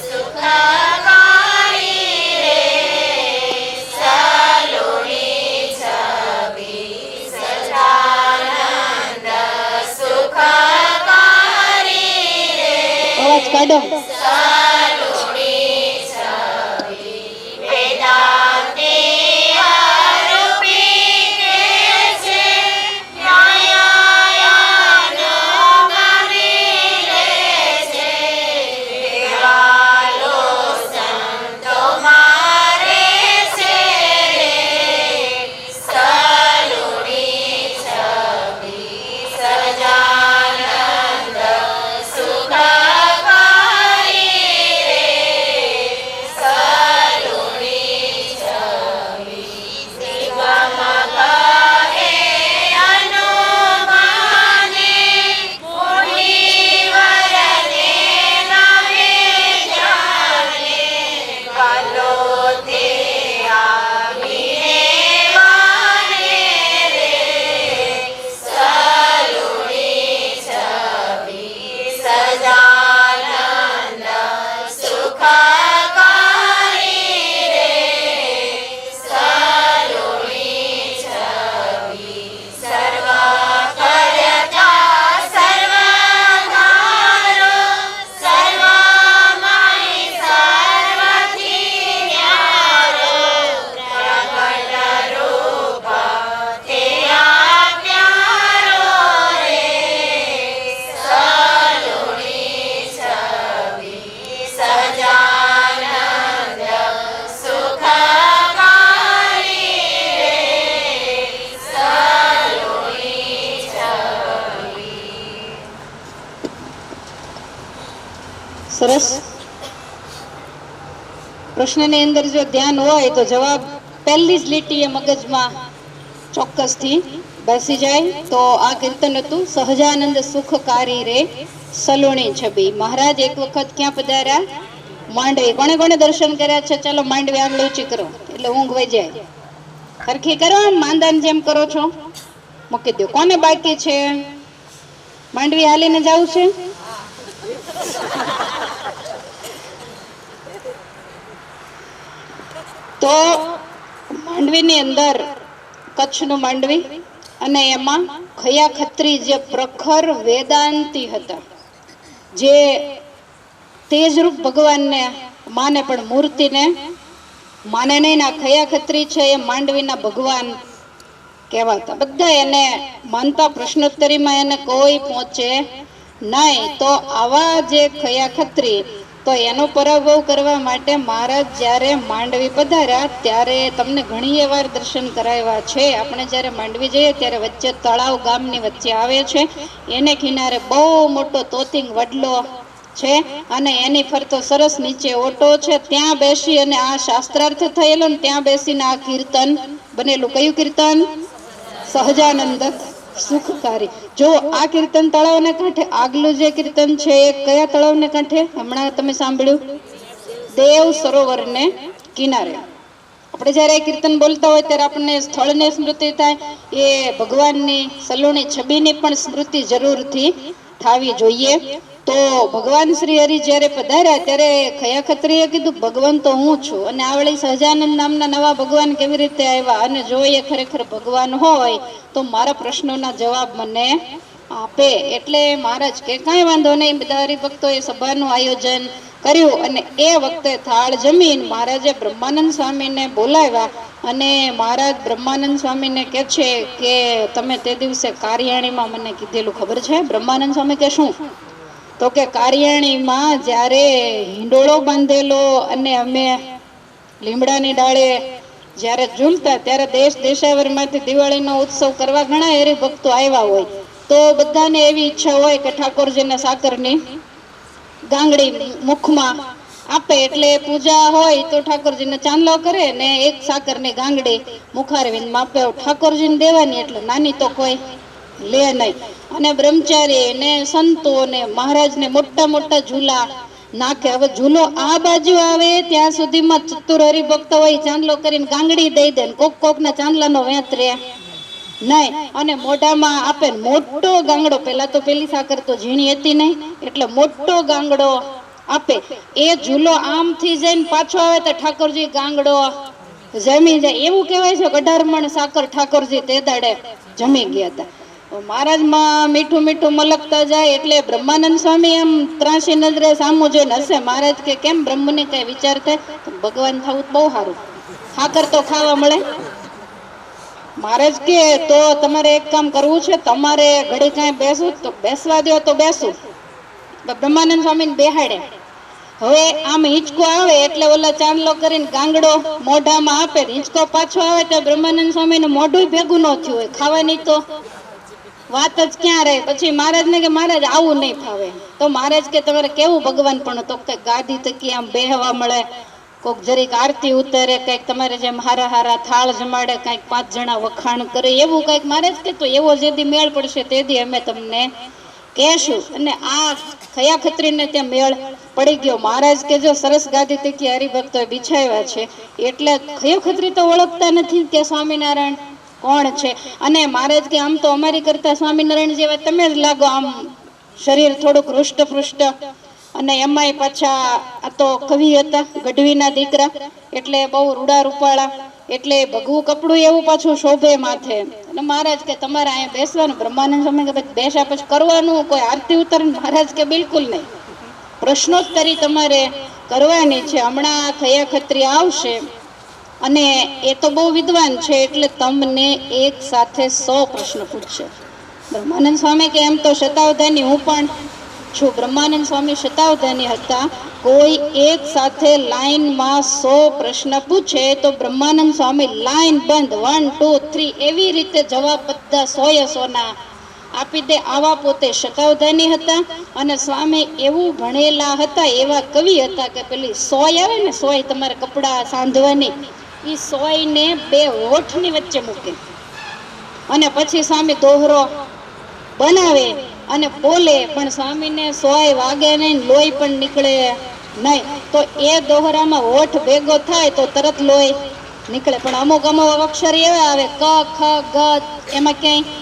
સુખકારી રે સલુણી છબી. સજાનંદ સુખકારી રે અવાજ કાઢો. સલુણી છબી. વેદાંતી આરોપી કે છે ન્યાયાનુગામી રે છે. દેવાલો સંતો મારે છે રે સલુણી છબી. સજાનંદ સુખકારી રે સલુણી છબી. શિવમાં કહે હનુમાને મુનિવરને નવે જાને. કાલો તે આવીને વાને રે સલુણી છબી. સજાનંદ સુખકારી રે સલુણી છબી. સર્વ કરતા સર્વધારો સર્વમય સર્વથી ન્યારો. પ્રગટ રૂપ તે પ્યારો રે સલુણી છબી. સજાનંદ સુખકારી રે સલુણી છબી. સરસ. પ્રશ્નની અંદર જો ધ્યાન હોય તો જવાબ પહેલી જ લીટીએ મગજમાં ચોક્કસથી બેસી જાય. તો આ કીર્તન હતું સહજાનંદ સુખકારી રે સલુણી છબી. મહારાજ એક વખત ક્યાં પધાર્યા? માંડવી. કોને કોને દર્શન કર્યા છે? ચાલો માંડવી આંગળી ઊંચી કરો એટલે ઊંઘ વહી જાય. ખરખી કરો, આમ માંદાની જેમ કરો છો, મૂકી દો. કોને બાકી છે? માંડવી હાલીને જવું છે? તો માંડવીની અંદર કચ્છનું માંડવી અને એમાં ખયા ખત્રી જે પ્રખર વેદાંતી હતા, જે તેજરૂપ ભગવાનને માને પણ મૂર્તિને માને નહીં. ના ખયા ખત્રી છે એ માંડવીના ભગવાન કહેવાતા. બધા એને માનતા. પ્રશ્નોત્તરીમાં એને કોઈ પહોંચે નહીં. તો આવા જે ખયા ખત્રી, તો એનો પરાભવ કરવા માટે મહારાજ જ્યારે માંડવી પધાર્યા ત્યારે તમને ઘણી વાર દર્શન કરાવ્યા છે. આપણે જ્યારે માંડવી જઈએ ત્યારે વચ્ચે તળાવ ગામની વચ્ચે આવે છે, એને કિનારે બહુ મોટો તોતિંગ વડલો છે અને એની ફરતો સરસ નીચે ઓટો છે. ત્યાં બેસી અને આ શાસ્ત્રાર્થ થયેલો ને ત્યાં બેસીને આ કીર્તન બનેલું. કયું કીર્તન? સહજાનંદ સુખકારી. જો આ કીર્તન તળાવને કાંઠે, આગલું જે કીર્તન છે એ કયા તળાવને કાંઠે? હમણાં તમે સાંભળ્યું, દેવ સરોવરને કિનારે. આપણે જ્યારે કીર્તન બોલતા હોય ત્યારે આપણને સ્થળની સ્મૃતિ થાય, એ ભગવાનની સલુણી છબીની પણ સ્મૃતિ જરૂરથી થવી જોઈએ. તો ભગવાન શ્રી હરિ જ્યારે પધાર્યા ત્યારે ખયા ખત્રીએ કીધું ભગવાન તો હું છું, અને આ વળી સહજાનંદ નામના નવા ભગવાન કેવી રીતે આવ્યા, અને જો એ ખરેખર ભગવાન હોય તો મારા પ્રશ્નોના જવાબ મને આપે. એટલે મહારાજ કે કાંઈ વાંધો નહીં. બધા હરિભક્તોએ સભાનું આયોજન કર્યું અને એ વખતે થાળ જમીન મહારાજે બ્રહ્માનંદ સ્વામીને બોલાવ્યા અને મહારાજ બ્રહ્માનંદ સ્વામીને કહે છે કે તમે તે દિવસે કારિયાણીમાં મને કીધેલું ખબર છે? બ્રહ્માનંદ સ્વામી કે શું? તો કે કારિયાણીમાં જ્યારે હિંડોળો બાંધેલો અને અમે લીમડાની ડાળે જ્યારે ઝૂલતા ત્યારે દેશ દેશાવરમાંથી દિવાળીનો ઉત્સવ કરવા ઘણા હરિભક્તો આવ્યા હોય, તો બધાને એવી ઈચ્છા હોય કે ઠાકોરજીને સાકરની ગાંગડી મુખમાં આપે. એટલે પૂજા હોય તો ઠાકોરજીને ચાંદલો કરે ને એક સાકરની ગાંગડી મુખારવિંદમાં આપે. ઠાકોરજીને દેવાની, એટલે નાની તો કોઈ લે નહીં. અને બ્રહ્મચારી ને સંતો ને મહારાજને મોટા મોટા ઝૂલા નાખે. હવે ઝૂલો આ બાજુ આવે ત્યાં સુધીમાં ચતુર હરિભક્ત હોય ચાંદલો કરીને ગાંગડી દઈ દે, કોક કોકના ચાંદલાનો વેત રે નહીં, અને મોઢામાં આપે મોટો ગાંગડો. પેલા તો પેલી સાકર તો ઝીણી હતી નહીં, એટલે મોટો ગાંગડો આપે. એ ઝૂલો આમથી જઈને પાછો આવે તો ઠાકોરજી ગાંગડો જમી જાય. એવું કહેવાય છે 18 મણ સાકર ઠાકોરજી તે દાડે જમી ગયા હતા. મહારાજમાં મીઠું મીઠું મલકતા જાય એટલે બ્રહ્માનંદ સ્વામી એમ ત્રાસી નજરે સામું જોઈને હશે. મહારાજ કે કેમ બ્રહ્મને કઈ વિચાર થાય? ભગવાન થવું બહુ સારું, સાકર તો ખાવા મળે. મહારાજ કે તો તમારે એક કામ કરવું છે, તમારે ઘડી કાંઈ બેસવું તો બેસવા દો તો બેસું. બ્રહ્માનંદ સ્વામીને બેહાડે. હવે આમ હિંચકો આવે એટલે ઓલા ચાંદલો કરીને ગાંગડો મોઢામાં આપે, હિંચકો પાછો આવે તો બ્રહ્માનંદ સ્વામીનું મોઢું ભેગું ન થયું હોય, ખાવાની તો વાત જ ક્યાં રહે. પછી મહારાજને કે મહારાજ આવું નહીં ફાવે. તો મહારાજ કે તમારે કેવું ભગવાન પણ? તો કઈક ગાદી તકી આમ બેહવા મળે, કોઈક જરીક આરતી ઉતારે, કઈક તમારે જેમ હારા હારા થાળ જમાડે, કઈક 5 જણા વખાણ કરે, એવું કઈક. મહારાજ કે તો એવો જેદી મેળ પડશે તેદી અમે તમને કહેશું. અને આ ખયા ખત્રીને ત્યાં મેળ પડી ગયો. મહારાજ કે જો સરસ ગાદી તકી હરિભક્તો બિછાવ્યા છે, એટલે ખયો ખત્રી તો ઓળખતા નથી કે સ્વામિનારાયણ કોણ છે. અને મહારાજ કે આમ તો અમારી કરતા સ્વામિનારાયણ જેવા તમે જ લાગો, આમ શરીર થોડુંક હૃષ્ટ અને એમાંય પાછા આ તો કવિ હતા, ગઢવીના દીકરા, એટલે બહુ રૂડા રૂપાળા, એટલે ભગવું કપડું એવું પાછું શોભે માથે. અને મહારાજ કે તમારે અહીંયા બેસવાનું. બ્રહ્માનંદ સ્વામી કે બેસા પછી કરવાનું કોઈ આરતી ઉતારણ? મહારાજ કે બિલકુલ નહીં, પ્રશ્નોત્તરી તમારે કરવાની છે. હમણાં ખયા ખત્રી આવશે અને એ તો બહુ વિદ્વાન છે, એટલે તમને એક સાથે 100 પ્રશ્ન પૂછશે. બ્રહ્માનંદ સ્વામી કે એમ તો શતાવધાની હું પણ છું. બ્રહ્માનંદ સ્વામી શતાવધાની હતા. કોઈ એક સાથે લાઈનમાં 100 પ્રશ્ન પૂછે તો બ્રહ્માનંદ સ્વામી લાઈન બંધ 1 2 3 એવી રીતે જવાબ બધા 100 ના આપી દે. આવા પોતે શતાવધાની હતા. અને સ્વામી એવું ભણેલા હતા, એવા કવિ હતા કે પેલી સોય આવે ને, સોય તમારે કપડા સાંધવાની, એ સોયને 2 હોઠની વચ્ચે મૂકે અને પછી સ્વામી દોહરો બનાવે અને બોલે, પણ સ્વામીને સોય વાગે નહીં, લોહી પણ નીકળે નહીં. તો એ દોહરામાં હોઠ ભેગો થાય તો તરત લોહી નીકળે. પણ અમુક અક્ષર એવા આવે ક ખ ગ, એમાં ક્યાંય.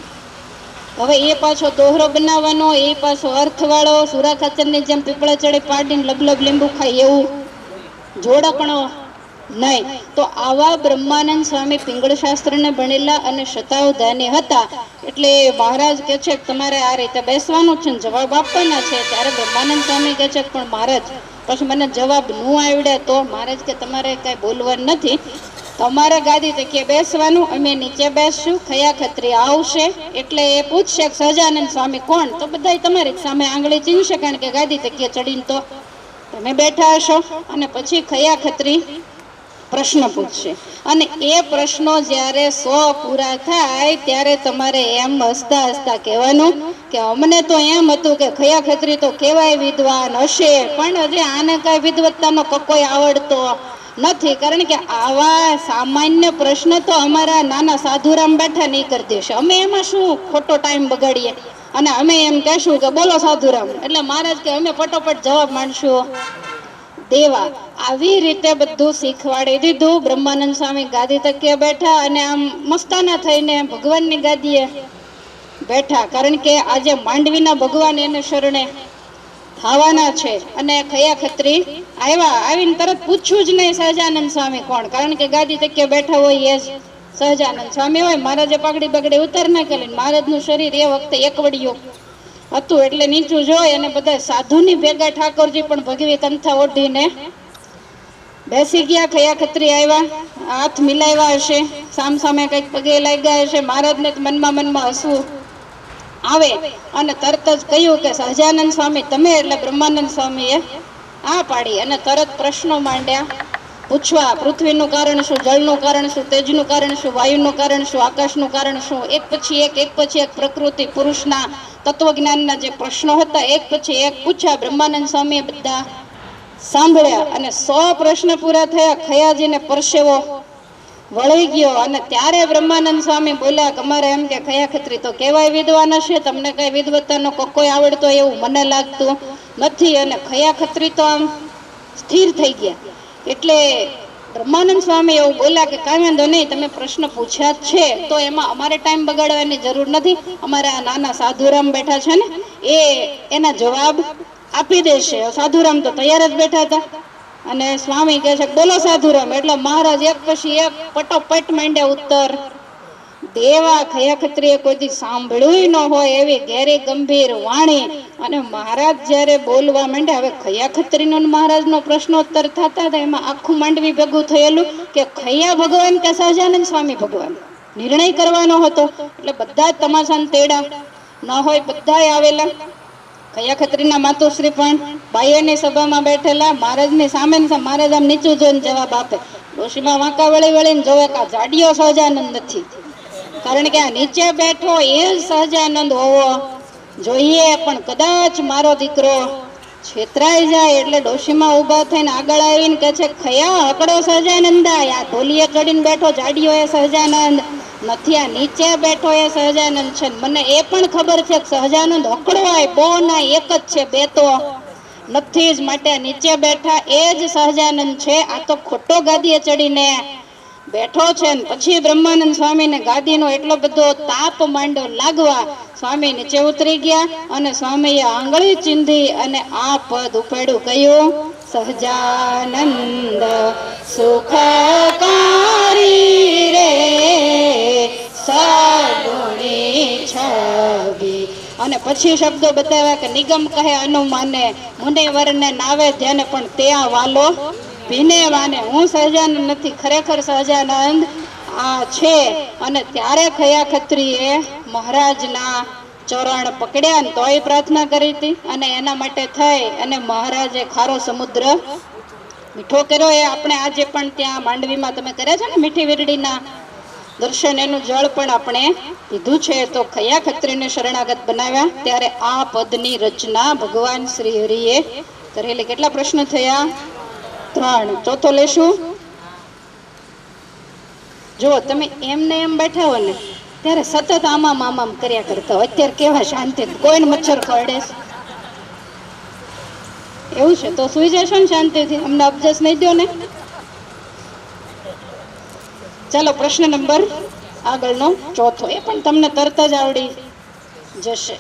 હવે એ પાછો દોહરો બનાવવાનો, એ પાછો અર્થવાળો, સુરા ખાચરની જેમ પીપળા ચડે પાડીને લબલબ લીંબુ ખાય એવું જોડકણો નહીં. તો આવા બ્રહ્માનંદ સ્વામી પિંગળ શાસ્ત્રને ભણેલા અને શતાવધાની હતા. એટલે મહારાજ કે છે તમારે આ રીતે બેસવાનું છે, જવાબ આપવાના છે. ત્યારે બ્રહ્માનંદ સ્વામી કે છે પણ મહારાજ પછી મને જવાબ ન આવડે તો? મહારાજ કે તમારે કઈ બોલવાનું નથી, તમારે ગાદી તકીએ બેસવાનું, અમે નીચે બેસશું. ખયા ખત્રી આવશે એટલે એ પૂછશે સહજાનંદ સ્વામી કોણ? તો બધા તમારી સામે આંગળી ચીનશે, કારણ કે ગાદી તકીએ ચડીને તો તમે બેઠા હશો. અને પછી ખયા ખત્રી પ્રશ્ન પૂછશે. અને એ પ્રશ્નો જ્યારે 100 પૂરા થાય ત્યારે તમારે એમ હસતા હસતા કહેવાનું કે અમને તો એમ હતું કે ખયા ખત્રી તો કેવાય વિદ્વાન હશે, પણ હજી આને કઈ વિદ્વત્તાનો કોઈ આવડતો નથી. કારણ કે આવા સામાન્ય પ્રશ્ન તો અમારા નાના સાધુરામ બેઠા નહીં કરી દેશે. અમે એમાં શું ખોટો ટાઈમ બગાડીએ અને અમે એમ કહેશું કે બોલો સાધુરામ, એટલે મહારાજ કે અમે ફટોફટ જવાબ માંડશું દેવા. આવી રીતે બધું શીખવાડી દીધું. બ્રહ્માનંદ સ્વામી ગાદી તકીએ બેઠા અને આમ મસ્તાના થઈને ભગવાનની ગાદીએ બેઠા, કારણ કે આજે માંડવીના ભગવાન એને શરણે થવાના છે. અને ખયા ખત્રી આવીને તરત પૂછ્યું જ નહીં સહજાનંદ સ્વામી કોણ, કારણ કે ગાદી તકીએ બેઠા હોય એ જ સહજાનંદ સ્વામી હોય. મહારાજે પાઘડી બગડી ઉતાર ના કરી, મહારાજનું શરીર એ વખતે એકવડિયું હતું, એટલે નીચું જોઈ અને બધા સાધુની ભેગા ઠાકોરજી પણ ભગવી તંથા ઓઢીને બેસી ગયા. ખયા ખત્રી આવ્યા, હાથ મિલાવ્યા હશે, સામ સામે કઈક પગે લાગ્યા હશે. મહારાજને મનમાં હસવું આવે અને તરત જ કહ્યું કે સહજાનંદ સ્વામી તમે? એટલે બ્રહ્માનંદ સ્વામીએ આ પાડી અને તરત પ્રશ્નો માંડ્યા પૂછવા. પૃથ્વીનું કારણ શું, જળનું કારણ શું, તેજનું કારણ શું, વાયુનું કારણ શું, આકાશનું કારણ શું, એક પછી એક પ્રકૃતિ પુરુષના તત્વજ્ઞાનના જે પ્રશ્નો હતા એક પછી એક પૂછ્યા. બ્રહ્માનંદ સ્વામીએ બધા સાંભળ્યા અને 100 પ્રશ્ન પૂરા થયા. ખયાજીને પરસેવો વળી ગયો અને ત્યારે બ્રહ્માનંદ સ્વામી બોલ્યા કે અમારે એમ કે ખયા ખત્રી તો કેવાય વિદ્વાન હશે, તમને કઈ વિદ્વત્તાનો કોઈ આવડતો એવું મને લાગતું નથી અને ખયા ખત્રી તો આમ સ્થિર થઈ ગયા. એટલે બ્રહ્માનંદ સ્વામી એવું બોલ્યા કે કાંઈ વાંધો નહીં, તમે પ્રશ્ન પૂછ્યા જ છે તો એમાં અમારે ટાઈમ બગાડવાની જરૂર નથી. અમારે આ નાના સાધુરામ બેઠા છે ને એના જવાબ આપી દેશે. સાધુરામ તો તૈયાર જ બેઠા હતા અને સ્વામી કહે છે બોલો સાધુરામ. એટલે મહારાજ એક પછી એક પટોપટ માંડ્યા ઉત્તર દેવા. ખયા ખત્રીએ કોઈથી સાંભળ્યું ન હોય એવી ઘેરી ગંભીર વાણી. અને મહારાજ જ્યારે બોલવા માંડ્યા, હવે ખયા ખત્રીનો મહારાજનો પ્રશ્નોત્તર થતા હતા, એમાં આખું માંડવી ભેગું થયેલું કે ખયા ભગવાન કે સહજાનંદ સ્વામી ભગવાન નિર્ણય કરવાનો હતો. એટલે બધા જ તમાશાને તેડા ન હોય બધા આવેલા. ખયા ખત્રીના માતુશ્રી પણ બાઈઓની સભામાં બેઠેલા. મહારાજની સામે મહારાજ આમ નીચું જોઈને જવાબ આપે. ડોશીમાં વાંકા વળી વળીને જોવે કે આ જાડિયો સહજાનંદ નથી, કારણ કે આ નીચે બેઠો એ સહજાનંદ હોવો જોઈએ. પણ કદાચ મારો દીકરો છેતરાઈ જાય એટલે ડોશીમાં ઊભા થઈને આગળ આવીને કહે છે ખયા હકડો સહજાનંદા. આ ઢોલીએ ચડીને બેઠો જાડિયો એ સહજાનંદ નથી, આ નીચે બેઠો એ સહજાનંદ છે. મને એ પણ ખબર છે કે સહજાનંદ હકડો હોય બો ના એક જ છે, બે તો નથી જ. માટે નીચે બેઠા એ જ સહજાનંદ છે. આ તો ખોટો ગાદીએ ચડીને બેઠો છે. પછી બ્રહ્માનંદ સ્વામીને ગાદીનો એટલો બધો તાપ માંડ્યો લાગવા. સ્વામી નીચે ઉતરી ગયા અને સ્વામીએ આંગળી ચીંધી અને આ પદ ઉપાડ્યું. કયું? સહજાનંદ સુખકારી રે સગુણી છબી. અને પછી શબ્દો બતાવ્યા કે નિગમ કહે અનુમાને મુનિવરને નાવે ધ્યાને પણ ત્યાં વાલો ભીને વાને. હું સહજાનંદ નથી, ખરેખર સહજાનંદ આ છે. અને ત્યારે ખયા ખત્રીએ મહારાજના ચરણ પકડ્યા ને તોય પ્રાર્થના કરી હતી. અને એના માટે થઈ અને મહારાજે ખારો સમુદ્ર મીઠો કર્યો. એ આપણે આજે પણ ત્યાં માંડવીમાં તમે કર્યા છે ને મીઠી વીરડીના દર્શન, એનું જળ પણ આપણે પીધું છે. તો ખયા ખત્રીને શરણાગત બનાવ્યા ત્યારે આ પદની રચના ભગવાન શ્રી હરિએ કરેલી. કેટલા પ્રશ્ન થયા? 3. ચોથો લેશું. જો તમે એમને એમ બેઠા હો ને ત્યારે સતત આમામ આમામ કર્યા કરતા હોય. અત્યારે કેવા શાંતિ, કોઈને મચ્છર કરડે એવું છે તો સુઈ જશો ને શાંતિથી, અમને અબજસ નહીં દો ને. ચાલો પ્રશ્ન નંબર આગળનો ચોથો, એ પણ તમને તરત જ આવડી જશે.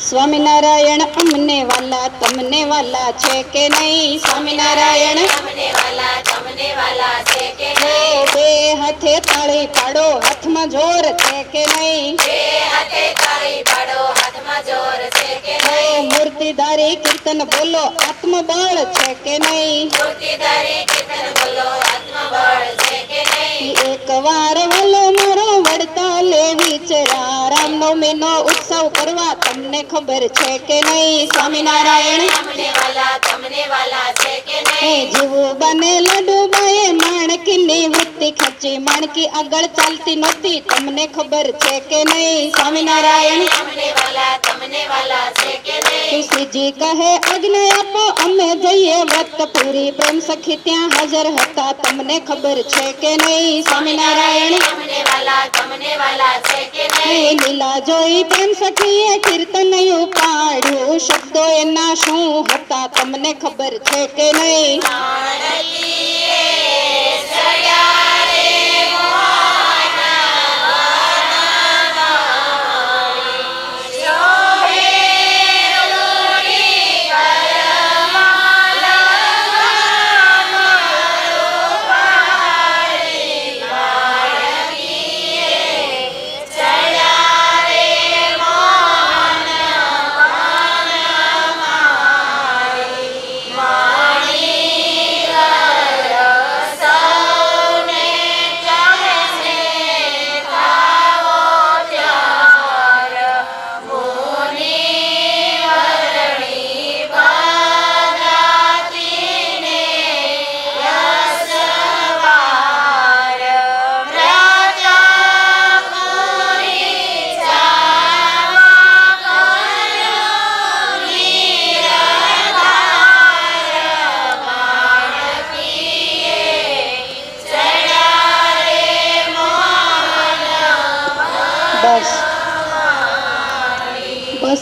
સ્વામિનારાયણ અમને વાલા તમને વાલા છે કે નહીં? સ્વામિનારાયણ અમને વાલા તમને વાલા છે કે નહીં? બે હાથે તાળી પાડો હાથમાં જોર છે કે નહીં? બે હાથે તાળી પાડો હાથમાં જોર છે કે નહીં? મૂર્તિધારી કીર્તન બોલો આત્મબળ છે કે નહીં? મૂર્તિધારી કીર્તન બોલો આત્મબળ છે કે નહીં? એક વાર વલો મારો વડતા લેવી ચરા રામનવમીનો ઉત્સવ કરવા તમને ખબર છે કે નહીં? સ્વામિનારાયણ અમને વાલા તમને વાલા છે કે નહીં? જીવું બને લડુબાએ માણકીની વૃત્તિ ખેંચી, માણકી આગળ ચાલતી નહોતી તમને ખબર છે કે નહીં? સ્વામિનારાયણ અમને વાલા તમને વાલા છે કે નહીં? તુલસીજી કહે આજ્ઞા આપો અમે જઈએ વ્રત પૂરી, પ્રેમ સખી ત્યાં હાજર હતા તમને ખબર છે કે નહીં? સ્વામિનારાયણ અમને વાલા તમને વાલા છે કે નહીં? લીલા જોઈ પ્રેમ સખીએ કીર્તન ઉપાડ્યું, શબ્દો એના શું હતા તમને ખબર છે કે નહીં?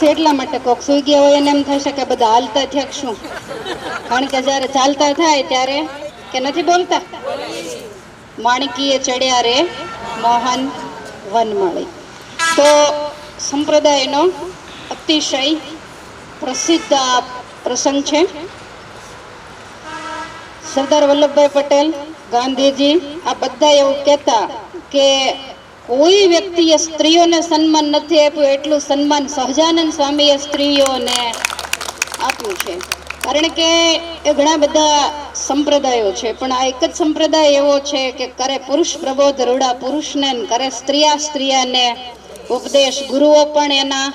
હશે એટલા માટે કોક સુઈ ગયા હોય એને એમ થશે કે બધા હાલતા થયા શું, કારણ કે જ્યારે ચાલતા થાય ત્યારે કે નથી બોલતા, માણકીએ ચડ્યા રે મોહન વનમાળી. તો સંપ્રદાયનો અતિશય પ્રસિદ્ધ આ પ્રસંગ છે. સરદાર વલ્લભભાઈ પટેલ, ગાંધીજી આ બધા એવું કહેતા કે કોઈ વ્યક્તિએ સ્ત્રીઓને સન્માન નથી આપ્યું એટલું સન્માન સહજાનંદ સ્વામીએ સ્ત્રીઓને આપ્યું છે. કારણ કે એ ઘણા બધા સંપ્રદાયો છે, પણ આ એક જ સંપ્રદાય એવો છે કે કરે પુરુષ પ્રબોધ રૂડા પુરુષને, કરે સ્ત્રીયાને ઉપદેશ. ગુરુઓ પણ એના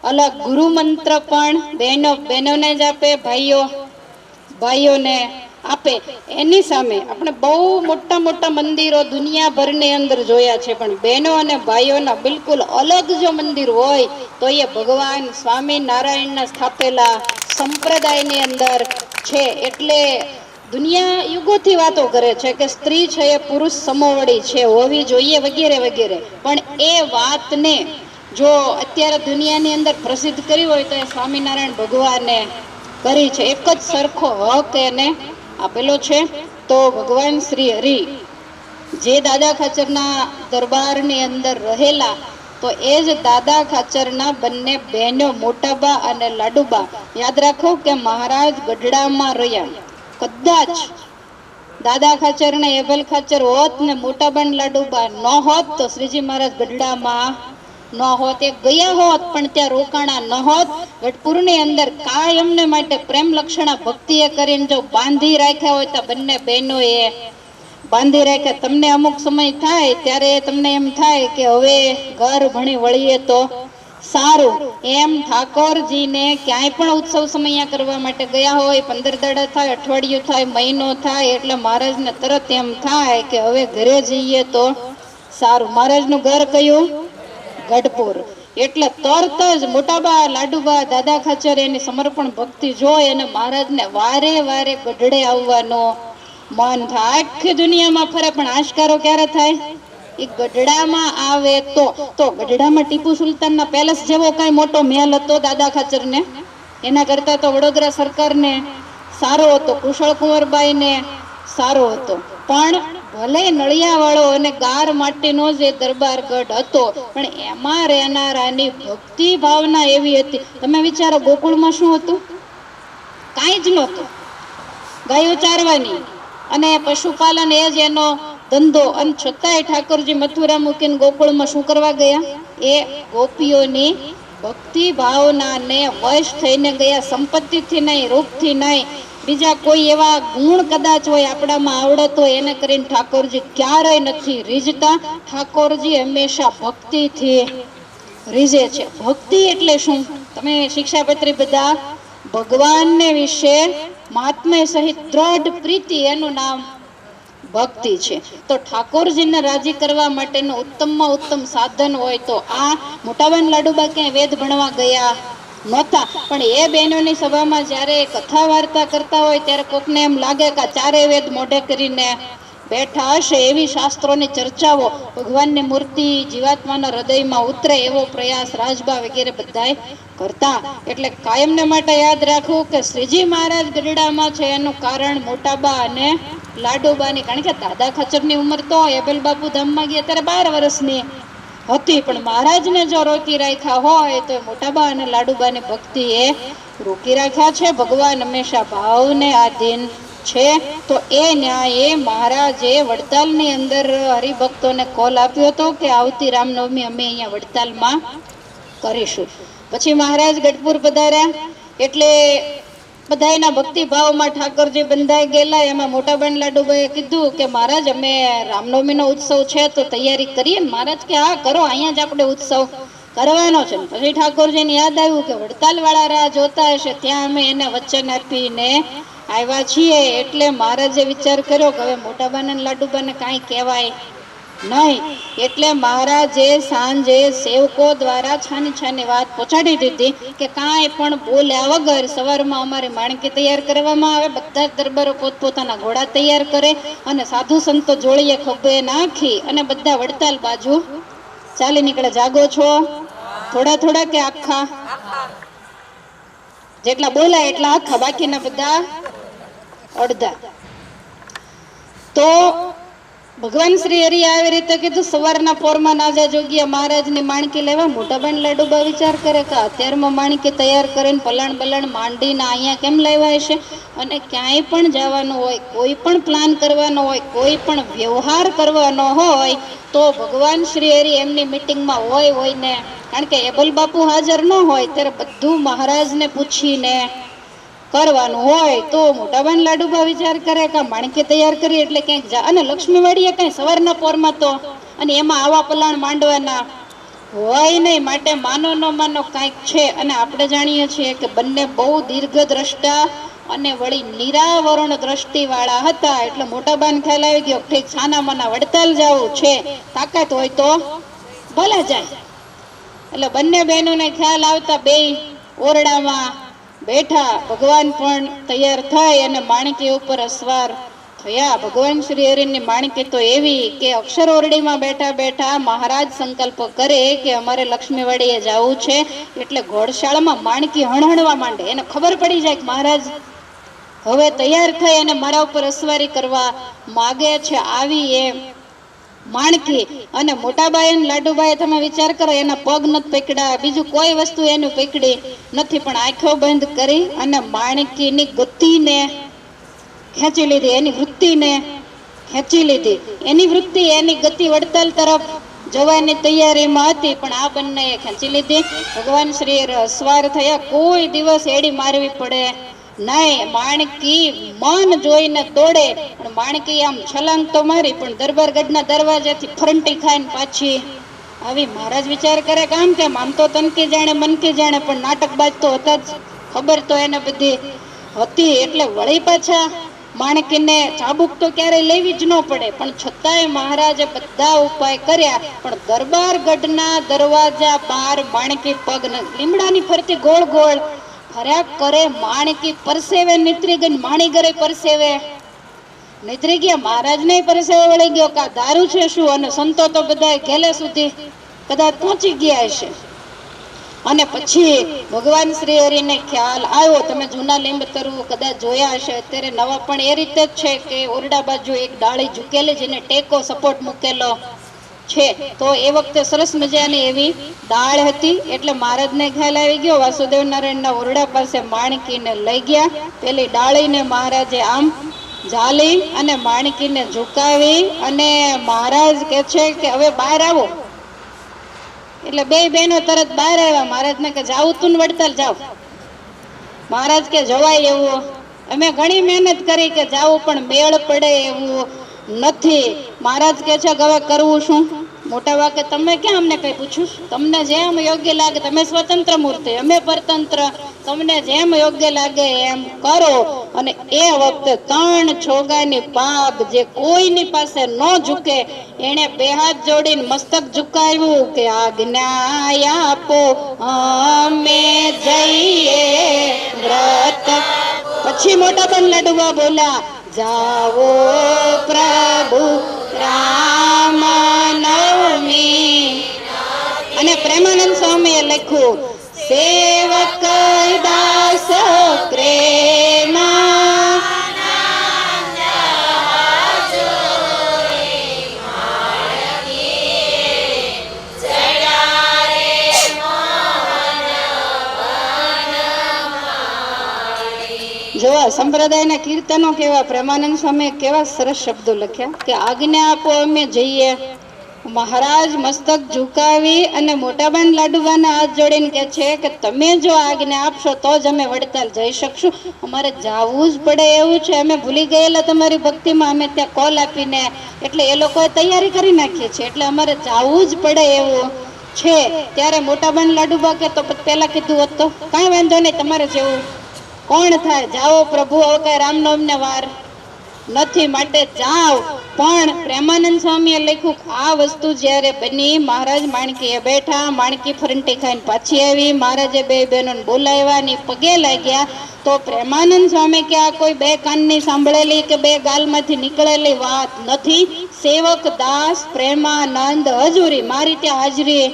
અલગ, ગુરુ મંત્ર પણ બહેનોને જ આપે, ભાઈઓને આપે. એની સામે આપણે બહુ મોટા મોટા મંદિરો દુનિયાભરની અંદર જોયા છે, પણ બહેનો અને ભાઈઓના બિલકુલ અલગ જો મંદિર હોય તો એ ભગવાન સ્વામિનારાયણના સ્થાપેલા સંપ્રદાયની અંદર છે. એટલે દુનિયા યુગોથી વાતો કરે છે કે સ્ત્રી છે એ પુરુષ સમોવડી છે, હોવી જોઈએ વગેરે વગેરે, પણ એ વાતને જો અત્યારે દુનિયાની અંદર પ્રસિદ્ધ કરી હોય તો એ સ્વામિનારાયણ ભગવાને કરી છે. એક જ સરખો હક એને આપેલો છે. તો ભગવાન શ્રી હરિ જે દાદા ખાચરના દરબારની અંદર રહેલા, તો એ જ દાદા ખાચરના બંને બહેનો મોટાબા અને લાડુબા, યાદ રાખો કે મહારાજ ગઢડામાં રહ્યા. કદાચ દાદા ખાચર ને એભલ ખાચર હોત ને મોટાબા ને લાડુબા ન હોત તો શ્રીજી મહારાજ ગઢડામાં ન હોત. એ ગયા હોત પણ ત્યાં રોકાણા ન હોત. ગઢપુરની અંદર કાયમને માટે પ્રેમ લક્ષણા ભક્તિએ કરીને જો બાંધી રાખ્યા હોય તો બંને બહેનોએ બાંધી રાખ્યા. તમને અમુક સમય થાય ત્યારે તમને એમ થાય કે હવે ઘર ભણી વળીએ તો સારું, એમ ઠાકોરજીને ક્યાંય પણ ઉત્સવ સમયા કરવા માટે ગયા હોય, 15 દાડા થાય, અઠવાડિયું થાય, મહિનો થાય, એટલે મહારાજને તરત એમ થાય કે હવે ઘરે જઈએ તો સારું. મહારાજનું ઘર કયું? ગઢપુર. એટલે તરત જ મોટાબા લાડુબા દાદા ખાચર એની સમર્પણ ભક્તિ જોઈ અને મહારાજને વારે વારે ગઢડે આવવાનો મન થાય. આખી દુનિયામાં ફરે પણ આશકારો ક્યારે થાય? એ ગઢડામાં આવે તો ગઢડામાં ટીપુ સુલતાનના પેલેસ જેવો કઈ મોટો મહેલ હતો દાદા ખાચરને, એના કરતા તો વડોદરા સરકારને સારો હતો, કુશળ કુંવરબાઈને સારો હતો. પણ ભલે નળિયાવાળો અને ગાર માટીનો જે દરબારગઢ હતો, પણ એમાં રહેનારાની ભક્તિ ભાવના એવી હતી. તમે વિચારો ગોકુળમાં શું હતું? કાંઈ જ નહોતું. ગાયો ચારવાની અને પશુપાલન એ જ એનો ધંધો. અને છતાંય ઠાકોરજી મથુરા મૂકીને ગોકુળમાં શું કરવા ગયા? એ ગોપીઓની ભક્તિ ભાવનાને વશ થઈને ગયા. સંપત્તિથી નહીં, રૂપથી નહીં, બીજા કોઈ એવા ગુણ કદાચ હોય આપણામાં આવડત હોય એને કરીને ઠાકોરજી ક્યારેય નથી રીઝતા. ઠાકોરજી હંમેશા ભક્તિથી રીઝે છે. ભક્તિ એટલે શું? તમે શિક્ષાપત્રી બધા ભગવાનને વિશે મહાત્મ્ય સહિત દ્રઢ પ્રીતિ, એનું નામ ભક્તિ છે. તો ઠાકોરજીને રાજી કરવા માટેનું ઉત્તમમાં ઉત્તમ સાધન હોય તો આ મોટાબાન લાડુબા ક્યાંય વેદ ભણવા ગયા નહોતા, પણ એ બહેનોની સભામાં જ્યારે કથા વાર્તા કરતા હોય ત્યારે કોકને એમ લાગે કે આ ચારે વેદ મોઢે કરીને બેઠા હશે. એવી શાસ્ત્રોની ચર્ચાઓ, ભગવાનની મૂર્તિ જીવાત્માના હૃદયમાં ઉતરે એવો પ્રયાસ રાજબા વગેરે બધાય કરતા. એટલે કાયમને માટે યાદ રાખવું કે શ્રીજી મહારાજ ગઢડામાં છે એનું કારણ મોટાબા અને લાડુબાની. કારણ કે દાદા ખાચરની ઉંમર તો એબેલ બાપુ ધામમાં ગયા ત્યારે 12 વર્ષની હતી, પણ મહારાજને જો રોકી રાખ્યા હોય તો મોટાબા અને લાડુબાની ભક્તિ એ રોકી રાખ્યા છે. ભગવાન હંમેશા ભાવને આધીન છે. તો એ ન્યાયે મહારાજે વડતાલની અંદર હરિભક્તોને કોલ આપ્યો હતો કે આવતી રામનવમી અમે અહીંયા વડતાલમાં કરીશું. પછી મહારાજ ગઢપુર પધાર્યા એટલે બધા એના ભક્તિભાવમાં ઠાકોરજી બંધાઈ ગયેલા. એમાં મોટાબાન લાડુબાઈએ કીધું કે મહારાજ અમે રામનવમીનો ઉત્સવ છે તો તૈયારી કરીએ. મહારાજ કે હા કરો, અહીંયા જ આપણે ઉત્સવ કરવાનો છે. પછી ઠાકોરજીને યાદ આવ્યું કે વડતાલ વાળા રાહ જોતા હશે, ત્યાં અમે એને વચન આપીને આવ્યા છીએ. એટલે મહારાજે વિચાર કર્યો કે હવે મોટાબાને લાડુબાને કાંઈ કહેવાય નહીં. એટલે મહારાજે સાંજે સેવકો દ્વારા છાની છાની વાત પહોંચાડી દીધી કે કાંઈ પણ બોલ્યા વગર સવારમાં અમારી માણકી તૈયાર કરવામાં આવે. બધા જ દરબારો પોતપોતાના ઘોડા તૈયાર કરે અને સાધુ સંતો જોડીએ ખભે નાખી અને બધા વડતાલ બાજુ ચાલી નીકળે. જાગો છો? થોડા થોડા કે આખા? જેટલા બોલાય એટલા આખા, બાકીના બધા અડધા. તો ભગવાન શ્રી હરિ આવી રીતે કીધું, સવારના પોરમાં નાજા જોગિયા મહારાજની માણકી લેવા. મોટાબાન લાડુબા વિચાર કરે કે અત્યારમાં માણકી તૈયાર કરીને પલાણ બલાણ માંડીને અહીંયા કેમ લાવ્યા હશે. અને ક્યાંય પણ જવાનું હોય, કોઈ પણ પ્લાન કરવાનો હોય, કોઈ પણ વ્યવહાર કરવાનો હોય તો ભગવાન શ્રી હરિ એમની મિટિંગમાં હોય ને, કારણ કે એબલ બાપુ હાજર ન હોય ત્યારે બધું મહારાજને પૂછીને કરવાનું હોય. તો મોટાબાન લાડુબા વિચાર કરે કે માણકી તૈયાર કરી એટલે ક્યાંક જા. અને લક્ષ્મીવાડીએ કઈ સવારના પોરમાં તો, અને એમાં આવા પલાણ માંડવાના હોય નહીં, માટે માનો ન માનો કાંઈક છે. અને આપણે જાણીએ છીએ કે બંને બહુ દીર્ઘ દ્રષ્ટા અને વળી નિરાવરણ દ્રષ્ટિવાળા હતા. એટલે મોટાબાન ખ્યાલ આવી ગયો, ઠીક છાના માના વડતાલ જવું છે, તાકાત હોય તો ભલે જાય. એટલે બંને બહેનોને ખ્યાલ આવતા બે ઓરડામાં બેઠા. ભગવાન પણ તૈયાર થઈ અને માણકી ઉપર અસવાર થયા. ભગવાન શ્રી હરિની માણકી તો એવી કે અક્ષર ઓરડીમાં બેઠા બેઠા મહારાજ સંકલ્પ કરે કે અમારે લક્ષ્મીવાડીએ જવું છે, એટલે ઘોડશાળામાં માણકી હણહણવા માંડે. એને ખબર પડી જાય કે મહારાજ હવે તૈયાર થઈ અને મારા ઉપર અસવારી કરવા માગે છે. આવી એ માણકી. અને મોટાબાઈ અને લાડુબાઈ તમે વિચાર કરો, એના પગ નથી પકડ્યા, બીજું કોઈ વસ્તુ એનું પકડી નથી, પણ આંખો બંધ કરી અને માણકીની ગતિને ખેંચી લીધી, એની વૃત્તિને ખેંચી લીધી. એની વૃત્તિ, એની ગતિ વડતાલ તરફ જવાની તૈયારીમાં હતી, પણ આ બંનેએ ખેંચી લીધી. ભગવાન શ્રી અસવાર થયા. કોઈ દિવસ એડી મારવી પડે નહીં. માણકી મન જોઈને દોડે, પણ માણકી આમ છલાંગ તો મારી, પણ દરબારગઢના દરવાજેથી ફરંટી ખાઈને પાછી આવી. મહારાજ વિચાર કરે કે આમ કેમ, આમ તો તનકી જાણે મનકી જાણે, પણ નાટકબાજ તો હતા જ, ખબર તો એને બધી હતી. એટલે વળી પાછા માણકીને ચાબુક તો ક્યારેય લેવી જ ન પડે, પણ છતાંય મહારાજે બધા ઉપાય કર્યા. પણ દરબારગઢના દરવાજા બહાર માણકી પગ લીમડાની ફરતી ગોળ ગોળ ફર્યા કરે. માણકી પરસેવે નીતરી ગઈ, માણીગરે પરસેવે નીતરી ગયા. મહારાજને પરસેવો વળી ગયો કે દારૂ છે શું, અને સંતો તો બધા ઘેલે સુધી કદાચ પહોંચી ગયા હશે. અને પછી ભગવાન શ્રી હરિને ખ્યાલ આવ્યો. તમે જૂના લીંબતરુ કદાચ જોયા હશે, અત્યારે નવા પણ એ રીતે જ છે કે ઓરડા બાજુ એક ડાળી ઝૂકેલી, જેને ટેકો સપોર્ટ મૂકેલો છે. તો એ વખતે સરસ મજાની એવી ડાળ હતી. એટલે મહારાજને ખ્યાલ આવી ગયો. વાસુદેવ નારાયણના ઓરડા પાસે માણકીને લઈ ગયા. પેલી ડાળીને મહારાજે આમ ઝાલી અને માણકીને ઝુકાવી, અને મહારાજ કે છે કે હવે બહાર આવો. એટલે બે બહેનો તરત બહાર આવ્યા. મહારાજને કે જાવ તું વડતાલ જાવ. મહારાજ કે જવાય એવું, અમે ઘણી મહેનત કરી કે જાવું, પણ મેળ પડે એવું નથી. મહારાજ કે છે કે હવે કરવું શું. મોટા વાકે તમે ક્યાં અમને કઈ પૂછ્યું, તમને જેમ યોગ્ય લાગે, તમે સ્વતંત્ર મૂર્તિ, અમે પરતંત્ર, તમને જેમ યોગ્ય લાગે એમ કરો. અને એ વખતે 3 છોગાની પાગ જે કોઈની પાસે ન ઝૂકે, એને બે હાથ જોડીને મસ્તક ઝુકાવ્યું કે આજ્ઞા આપો અમે જઈએ વ્રત. પછી મોટાબાન લાડુબા બોલ્યા, જાવો પ્રભુ રામ નવમી. અને પ્રેમાનંદ સ્વામીએ લખ્યું, સેવક દાસ પ્રેમા. જોવા સંપ્રદાયના કીર્તનો કેવા, પ્રેમાનંદ સ્વામી કેવા સરસ શબ્દો લખ્યા કે આજ્ઞા આપો અમે જઈએ. મહારાજ મસ્તક ઝુકાવી અને મોટાબાન લાડુબાના હાથ જોડીને કે છે કે તમે જો આજ્ઞા આપશો તો જ અમે વડતાલ જઈ શકશું. અમારે જાવું જ પડે એવું છે, અમે ભૂલી ગયેલા તમારી ભક્તિમાં, અમે ત્યાં કોલ આપીને, એટલે એ લોકોએ તૈયારી કરી નાખી છે, એટલે અમારે જાવું જ પડે એવું છે. ત્યારે મોટાબાન લાડુબા કે તો પેલા કીધું હોત તો કાંઈ વાંધો નહીં, તમારે જેવું કોણ થાય, જાઓ પ્રભુ, હવે કઈ રામનવમને વાર નથી, માટે જાઓ. પણ પ્રેમાનંદ સ્વામીએ લખ્યું આ વસ્તુ જ્યારે બની, મહારાજ માણકીએ બેઠા, માણકી ફરંટી ખાઈને પાછી આવી. મહારાજે બે બહેનોને બોલાવ્યા ની પગે લાગ્યા. તો પ્રેમાનંદ સ્વામી કે આ કોઈ બે કાનની સાંભળેલી કે બે ગાલમાંથી નીકળેલી વાત નથી. સેવક દાસ પ્રેમાનંદ હજુરી, મારી ત્યાં હાજરી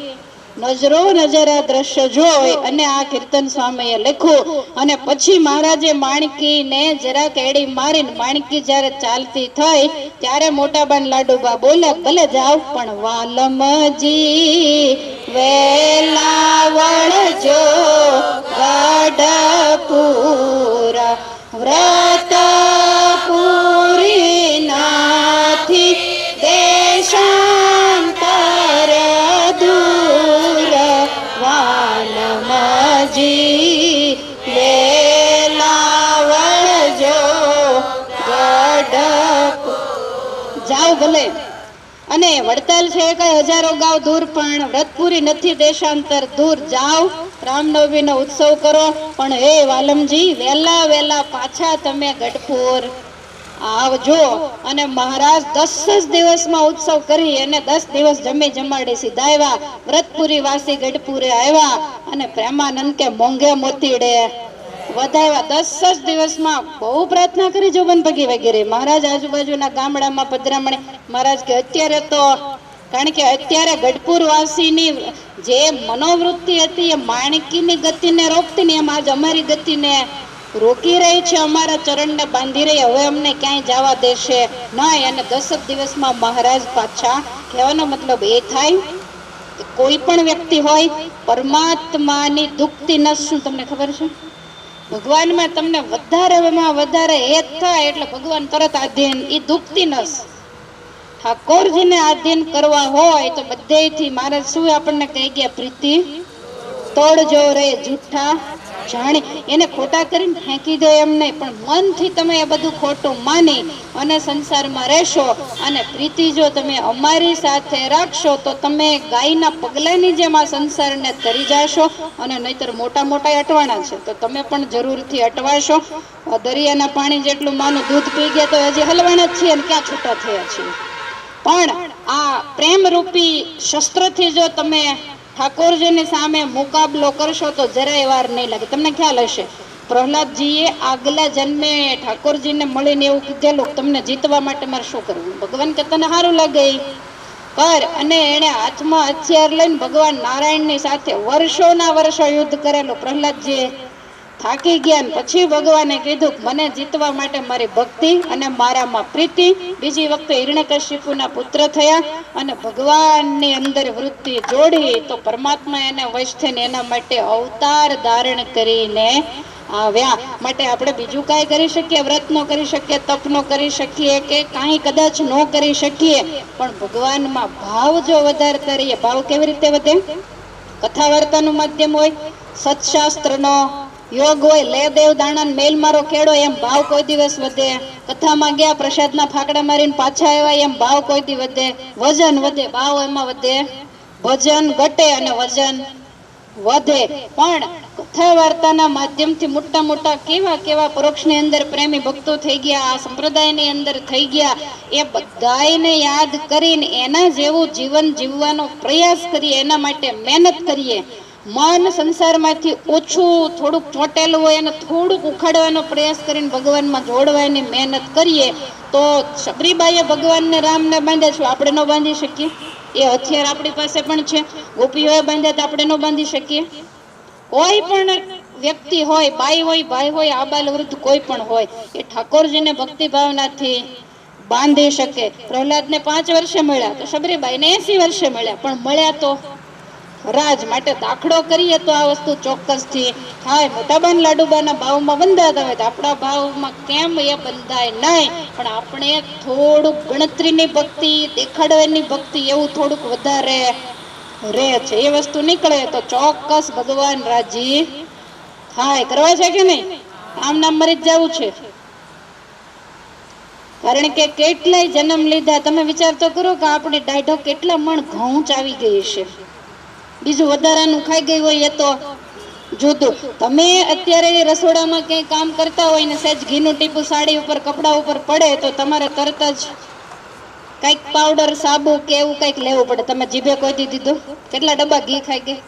નજરો નજર આ દ્રશ્ય જોઈ અને આ કીર્તન સ્વામીએ લખ્યું. અને પછી મહારાજે માણકીને જરા કેડી મારીને માણકી જ્યારે ચાલતી થઈ ત્યારે મોટાબાન લાડુબા બોલ્યા, ભલે જાવ પણ વાલમજી વેલા વળજો ગઢપુરા, વ્રત પૂરી નાથી દેશાંતર દૂર, વાલમજી વેલા વળજો ગઢપુરા. જાઓ ભલે, અને વડતાલ છે કઈ હજારો ગાંવ દૂર પણ વ્રતપુરી નથી દેશાંતર દૂર. જાઓ રામનવમી નો ઉત્સવ કરો, પણ હે વાલમજી વેલા વેલા પાછા તમે ગઢપુર આવજો. અને મહારાજ 10 જ દિવસમાં ઉત્સવ કરી અને 10 દિવસ જમી જમાડી સીધા આવ્યા. વ્રતપુરી વાસી ગઢપુરે આવ્યા અને પ્રેમાનંદ કે મોંઘે મોતીડે વધાવ્યા. 10 જ દિવસમાં બહુ પ્રાર્થના કરી જોબન ભગી વગેરે. મહારાજ આજુબાજુના ગામડામાં પધરામણી. મહારાજ કે અત્યારે તો, કારણ કે અત્યારે ગઢપુર વાસીની જે મનોવૃત્તિ હતી એ માણકીની ગતિને રોકતી ને એમ આજ અમારી ગતિને રોકી રહી છે, અમારા ચરણને બાંધી રહી. હવે અમને ક્યાંય જવા દેશે નહીં. અને 10 દિવસમાં મહારાજ પાછા. કહેવાનો મતલબ એ થાય કે કોઈ પણ વ્યક્તિ હોય પરમાત્માની દુખતી નસ શું તમને ખબર છે? ભગવાનમાં તમને વધારે હેત થાય એટલે ભગવાન તરત આધીન. એ દુખતી નસ ઠાકોરજીને આધીન કરવા હોય તો બધેથી મહારાજ શું આપણને કહી ગયા? પ્રીતિ તોડજો રે જૂઠા જાણી. એને ખોટા કરીને ફેંકી દો એમ નહીં, પણ મનથી તમે એ બધું ખોટું માની અને સંસારમાં રહેશો અને પ્રીતિ જો તમે અમારી સાથે રાખશો તો તમે ગાયના પગલાની જેમ આ સંસારને તરી જશો. અને નહીતર મોટા મોટા અટવાણા છે તો તમે પણ જરૂરથી અટવાશો. દરિયાના પાણી જેટલું માનું દૂધ પી ગયા તો હજી હલવાના જ છીએ અને ક્યાં છૂટા થયા છીએ. પણ આ પ્રેમ રૂપી શસ્ત્રથી જો તમે ઠાકોરજીની સામે મુકાબલો કરશો તો જરાય વાર નહીં લાગે. તમને ખ્યાલ હશે પ્રહલાદજીએ આગલા જન્મે ઠાકોરજીને મળીને એવું કીધેલું, તમને જીતવા માટે મારે શું કરવું? ભગવાન કે તને સારું લાગે કર. અને એને હાથમાં હથિયાર લઈને ભગવાન નારાયણની સાથે વર્ષોના વર્ષો યુદ્ધ કરેલું. પ્રહલાદજીએ થાકી ગયા પછી ભગવાને કીધું મને જીતવા માટે મારી ભક્તિ અને મારામાં પ્રીતિ. બીજી વખતે હિરણ્યકશિપુના પુત્ર થયા અને ભગવાનની અંદર વૃત્તિ જોડી તો પરમાત્મા એને વશ થઈને એના માટે અવતાર ધારણ કરીને આવ્યા. માટે આપણે બીજું કાંઈ કરી શકીએ? વ્રત નો કરી શકીએ, તપ નો કરી શકીએ કે કાંઈ કદાચ ન કરી શકીએ, પણ ભગવાનમાં ભાવ જો વધારતા રહીએ. ભાવ કેવી રીતે વધે? કથા વાર્તાનું માધ્યમ હોય, સત્શાસ્ત્રનો યોગ હોય, લે દેવ દાણા મેલ મારો ખેડો એમ ભાવ કોઈ દિવસ વધે. કથામાં ગયા પ્રસાદના ફાકડા મારીને પાછા આવ્યા એમ ભાવ કોઈ દી વધે. વજન વધે, ભાવ એમાં વધે. ભજન ઘટે અને વજન વધે. પણ કથા વાર્તાના માધ્યમથી મોટા મોટા કેવા કેવા પરોક્ષની અંદર પ્રેમી ભક્તો થઈ ગયા, આ સંપ્રદાયની અંદર થઈ ગયા. એ બધાને યાદ કરીને એના જેવું જીવન જીવવાનો પ્રયાસ કરીએ, એના માટે મહેનત કરીએ. મન સંસારમાંથી ઓછું થોડુંક ચોટેલું હોય અને થોડુંક ઉખાડવાનો પ્રયાસ કરીને ભગવાનમાં જોડવાની મહેનત કરીએ તો શબરીબાઈએ ભગવાનને રામને બાંધ્યા છું, આપણે ન બાંધી શકીએ? એ હથિયાર આપણી પાસે પણ છે. ગોપીઓએ બાંધ્યા તો આપણે ન બાંધી શકીએ? કોઈ પણ વ્યક્તિ હોય, બાઈ હોય, ભાઈ હોય, આબાલ વૃદ્ધ કોઈ પણ હોય, એ ઠાકોરજીને ભક્તિ ભાવનાથી બાંધી શકે. પ્રહલાદને 5 વર્ષે મળ્યા તો શબરીબાઈને 80 વર્ષે મળ્યા, પણ મળ્યા તો રાજ. માટે દાખલો કરીએ તો આ વસ્તુ ચોક્કસથી થાય. મોટાબાન લાડુબાના ભાવમાં બંધાતા હોય તો આપણા ભાવમાં કેમ એ બંધાય નહીં? પણ આપણે થોડુંક ગણતરીની ભક્તિ, દેખાડવાની ભક્તિ એવું થોડુંક વધારે રહે છે. એ વસ્તુ નીકળે તો ચોક્કસ ભગવાન રાજી થાય. કરવા છે કે નહીં? આમ નામ મરી જ જવું છે. કારણ કે કેટલાય જન્મ લીધા. તમે વિચાર તો કરો કે આપણી દાઢો કેટલા મણ ઘઉં ચાવી ગઈ છે. બીજું વધારાનું ખાઈ ગઈ હોય એ તો જુદું. તમે અત્યારે રસોડામાં કંઈ કામ કરતા હોય ને સહેજ ઘીનું ટીપું સાડી ઉપર કપડા ઉપર પડે તો તમારે તરત જ કંઈક પાવડર, સાબુ કે એવું કંઈક લેવું પડે. તમે જીભે કોઈ દી દીધું? કેટલા ડબ્બા ઘી ખાઈ ગઈ?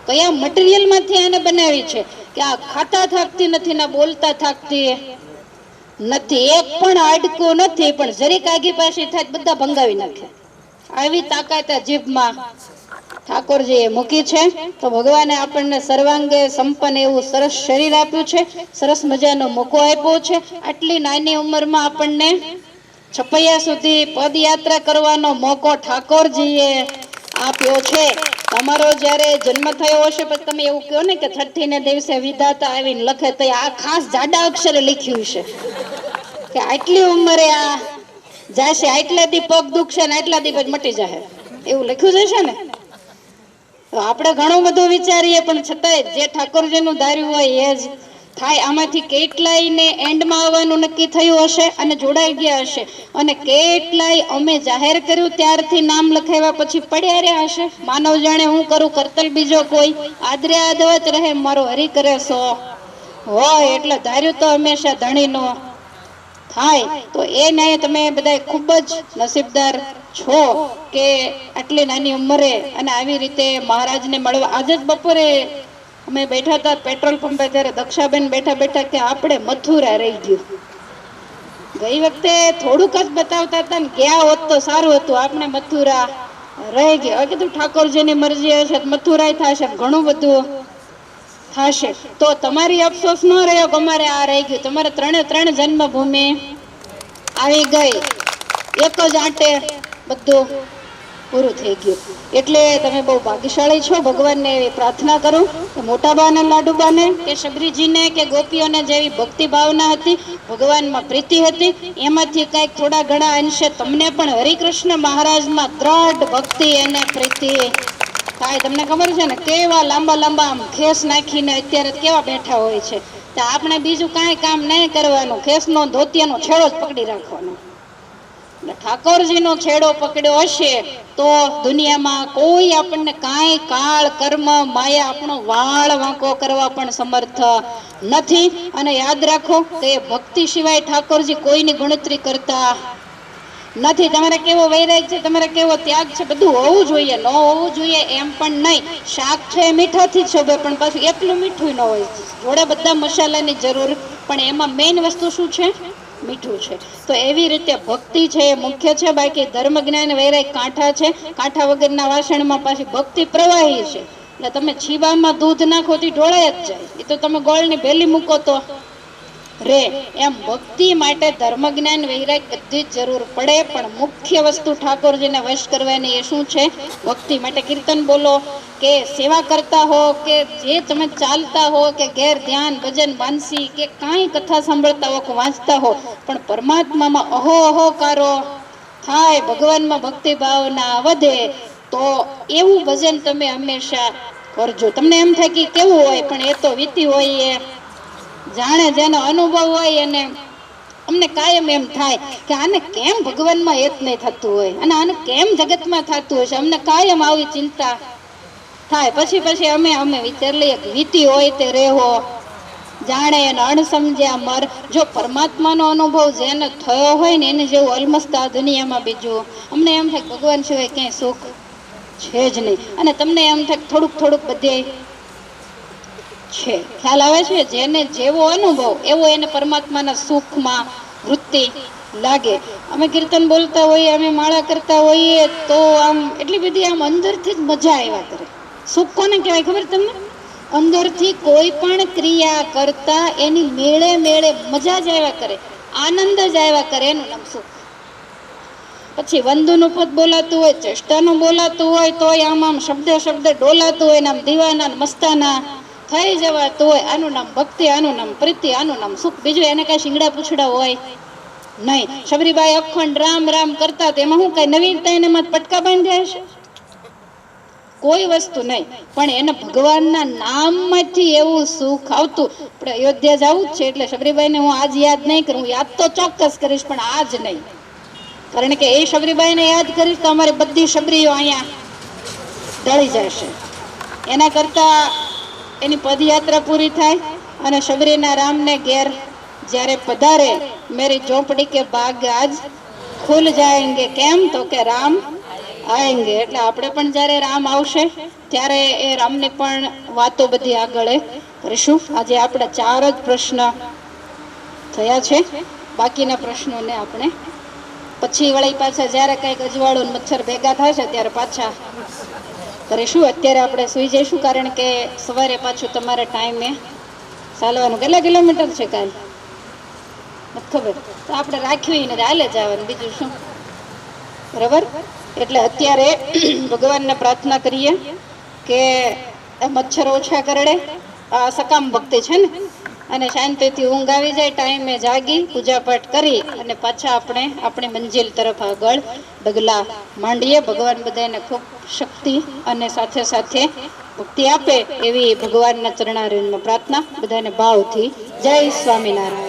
તો આ મટીરિયલ માંથી આને બનાવી છે કે આ ખાતા થાકતી નથી, ના બોલતા થાકતી નથી. એક પણ હાડકું નથી, પણ જરીક આગી પાછી થાય બધા ભંગાવી નાખે. આવી તાકાત જીભમાં ઠાકોરજીએ મૂકી છે. તો ભગવાને આપણને સર્વાંગે સંપન્ન એવું સરસ શરીર આપ્યું છે, સરસ મજાનો મોકો આપ્યો છે. આટલી નાની ઉંમરમાં આપણને છપૈયા સુધી પદયાત્રા કરવાનો મોકો ઠાકોરજીએ આપ્યો છે. તમારો જ્યારે જન્મ થયો હશે પછી તમે એવું કહો ને કે છઠ્ઠીને દિવસે વિધાતા આવીને લખે, તો આ ખાસ જાડા અક્ષરે લખ્યું છે કે આટલી ઉંમરે આ જાશે, આટલા દી પગ દુખશે ને આટલા દી પછી મટી જશે, એવું લખ્યું જશે ને. તો આપણે ઘણું બધું વિચારીએ પણ છતાંય જે ઠાકોરજીનું ધાર્યું હોય એ જ થાય. આમાંથી કેટલાયને એન્ડમાં આવવાનું નક્કી થયું હશે અને જોડાઈ ગયા હશે, અને કેટલાય અમે જાહેર કર્યું ત્યારથી નામ લખાવ્યા પછી પડ્યા રહ્યા હશે. માનવ જાણે હું કરું કરતલ બીજો કોઈ, આદરે આદવત રહે મારો હરી કરે સો હોય. એટલે ધાર્યું તો હંમેશા ધણીનો થાય. તો એ ન્યાય તમે બધા ખૂબ જ નસીબદાર છો કે આટલી નાની ઉંમરે અને આવી રીતે મહારાજને મળવા. આજે જ બપોરે અમે બેઠા હતા પેટ્રોલ પંપે, ત્યારે દક્ષાબેન બેઠા બેઠા કે આપણે મથુરા રહી ગયું. ગઈ વખતે થોડુંક જ બતાવતા હતા ને ગયા હોત તો સારું હતું, આપણે મથુરા રહી ગયા. હવે કીધું ઠાકોરજીની મરજી હશે મથુરાય થશે, ઘણું બધું થશે. તો તમારી અફસોસ ન રહ્યો કે અમારે આ રહી ગયું. તમારે ત્રણ જન્મભૂમિ આવી ગઈ, એક જ આંટે બધું પૂરું થઈ ગયું. એટલે તમે બહુ ભાગ્યશાળી છો. ભગવાનને એવી પ્રાર્થના કરું કે મોટા બાને, લાડુબાને કે શબરીજીને કે ગોપીઓને જેવી ભક્તિ ભાવના હતી, ભગવાનમાં પ્રીતિ હતી, એમાંથી કંઈક થોડા ઘણા અંશે તમને પણ હરિકૃષ્ણ મહારાજમાં દ્રઢ ભક્તિ અને પ્રીતિ થાય. તમને ખબર છે ને કેવા લાંબા લાંબા આમ ખેસ નાખીને અત્યારે કેવા બેઠા હોય છે. તો આપણે બીજું કાંઈ કામ નહીં કરવાનું, ખેસનો ધોતિયાનો છેડો જ પકડી રાખવાનો. ઠાકોરજીનો છેડો પકડ્યો હશે તો દુનિયામાં કોઈ આપણને કાંઈ કાળ કર્મ માયા આપણો વાળ વાંકો કરવા પણ સમર્થ નથી. અને યાદ રાખો કે ભક્તિ સિવાય ઠાકોરજી કોઈની ગણતરી કરતા નથી. તમારે કેવો વૈરાગ છે, તમારે કેવો ત્યાગ છે, બધું હોવું જોઈએ. ન હોવું જોઈએ એમ પણ નહીં. શાક છે મીઠાથી જ શોભે, પણ પાછું એટલું મીઠું ન હોય. જોડે બધા મસાલાની જરૂર, પણ એમાં મેઇન વસ્તુ શું છે? મીઠું છે. તો એવી રીતે ભક્તિ છે એ મુખ્ય છે. બાકી ધર્મ જ્ઞાન વૈરાગ કાંઠા છે. કાંઠા વગરના વાસણમાં પાછી ભક્તિ પ્રવાહી છે. એટલે તમે છીબામાં દૂધ નાખો તો ઢોળાય જ જાય. એ તો તમે ગોળની ભેલી મૂકો તો રે. એમ ભક્તિ માટે ધર્મ જ્ઞાન વૈરાગ બધી જ જરૂર પડે, પણ મુખ્ય વસ્તુ ઠાકોરજીને વશ કરવાની એ શું છે? ભક્તિ. માટે કીર્તન બોલો કે સેવા કરતા હો કે જે તમે ચાલતા હો કે ઘેર ધ્યાન ભજન માનસી કે કાંઈ કથા સાંભળતા હો કે વાંચતા હો, પણ પરમાત્મામાં અહો અહોકારો થાય, ભગવાનમાં ભક્તિ ભાવના વધે, તો એવું ભજન તમે હંમેશા કરજો. તમને એમ થાય કે કેવું હોય, પણ એ તો વીતી હોય એ જાણે, જેનો અનુભવ હોય. અને અમને કાયમ એમ થાય કે આને કેમ ભગવાનમાં હેત નહીં થતું હોય, અને આને કેમ જગતમાં થતું હશે. અમને કાયમ આવી ચિંતા થાય. પછી અમે વિચાર લઈએ કે વીતી હોય તે રેહો જાણે એને અણસમજ્યા મર. જો પરમાત્માનો અનુભવ જેને થયો હોય ને એને જેવું અલમસ્ત આ દુનિયામાં બીજું અમને એમ થાય ભગવાન સિવાય ક્યાંય સુખ છે જ નહીં. અને તમને એમ થાય થોડુંક બધે છે. ખ્યાલ આવે છે? જેને જેવો અનુભવ એવો એને પરમાત્માના સુખમાં વૃત્તિ લાગે. અમે કીર્તન બોલતા હોઈએ, અમે માળા કરતા હોઈએ તો આમ એટલી બધી આમ અંદરથી જ મજા આવ્યા કરે. સુખ કોને કહેવાય ખબર તમને? અંદરથી કોઈ પણ ક્રિયા કરતા એની મેળે મેળે મજા જ આવ્યા કરે, આનંદ જ આવ્યા કરે, એનું નામ સુખ. પછી વંદુનું પદ બોલાતું હોય, ચેષ્ટાનું બોલાતું હોય તો આમ શબ્દ ડોલાતું હોય ને આમ દીવાના મસ્તાના થઈ જવાતું હોય. આનું નામ ભક્તિ, આનું નામ પ્રીતિ, આનું નામ સુખ. બીજું એને કઈ શિંગડા પૂછડા હોય નહીં. શબરીબાઈ અખંડ રામ રામ કરતા, એમાં શું કઈ નવીનતા એનામાં પટકા બાંધ્યા હશે? કોઈ વસ્તુ નહીં. પણ એને ભગવાનના નામમાંથી એવું સુખ આવતું. આપણે અયોધ્યા જવું જ છે એટલે શબરીબાઈને હું આજ યાદ નહીં કરું, યાદ તો ચોક્કસ કરીશ પણ આજ નહીં. કારણ કે એ શબરીબાઈને યાદ કરીશ તો અમારી બધી શબરીઓ અહીંયા ઢળી જશે. એના કરતા એની પદયાત્રા પૂરી થાય અને શબરીના રામને ઘેર જ્યારે પધારે, મેરી ઝોપડી કે બાગ આજ ખુલ જાયંગે. કેમ? તો કે રામ આએંગે. એટલે આપણે પણ જ્યારે રામ આવશે ત્યારે એ રામની પણ વાતો બધી આગળ કરીશું. આજે આપણે 4 જ પ્રશ્ન થયા છે. બાકીના પ્રશ્નોને આપણે પછી વળી પાછા જ્યારે કંઈક અજવાળું મચ્છર ભેગા થશે ત્યારે પાછા કરીશું. અત્યારે આપણે સુઈ જઈશું, કારણ કે સવારે પાછું તમારે ટાઈમે ચાલવાનું. કેટલા કિલોમીટર છે કાલ નથી ખબર, તો આપણે રાખ્યું નથી, હાલે જવાનું, બીજું શું. બરાબર. એટલે અત્યારે ભગવાનને પ્રાર્થના કરીએ કે આ મચ્છર ઓછા કરડે. આ સકામ ભક્તિ છે ને, અને શાંતિથી ઊંઘ આવી જાય, ટાઈમે જાગી પૂજાપાઠ કરી અને પાછા આપણે આપણી મંજિલ તરફ આગળ ડગલા માંડીએ. ભગવાન બધાને ખૂબ શક્તિ અને સાથે સાથે મુક્તિ આપે એવી ભગવાનના ચરણારવિંદમાં પ્રાર્થના. બધાને ભાવથી જય સ્વામિનારાયણ.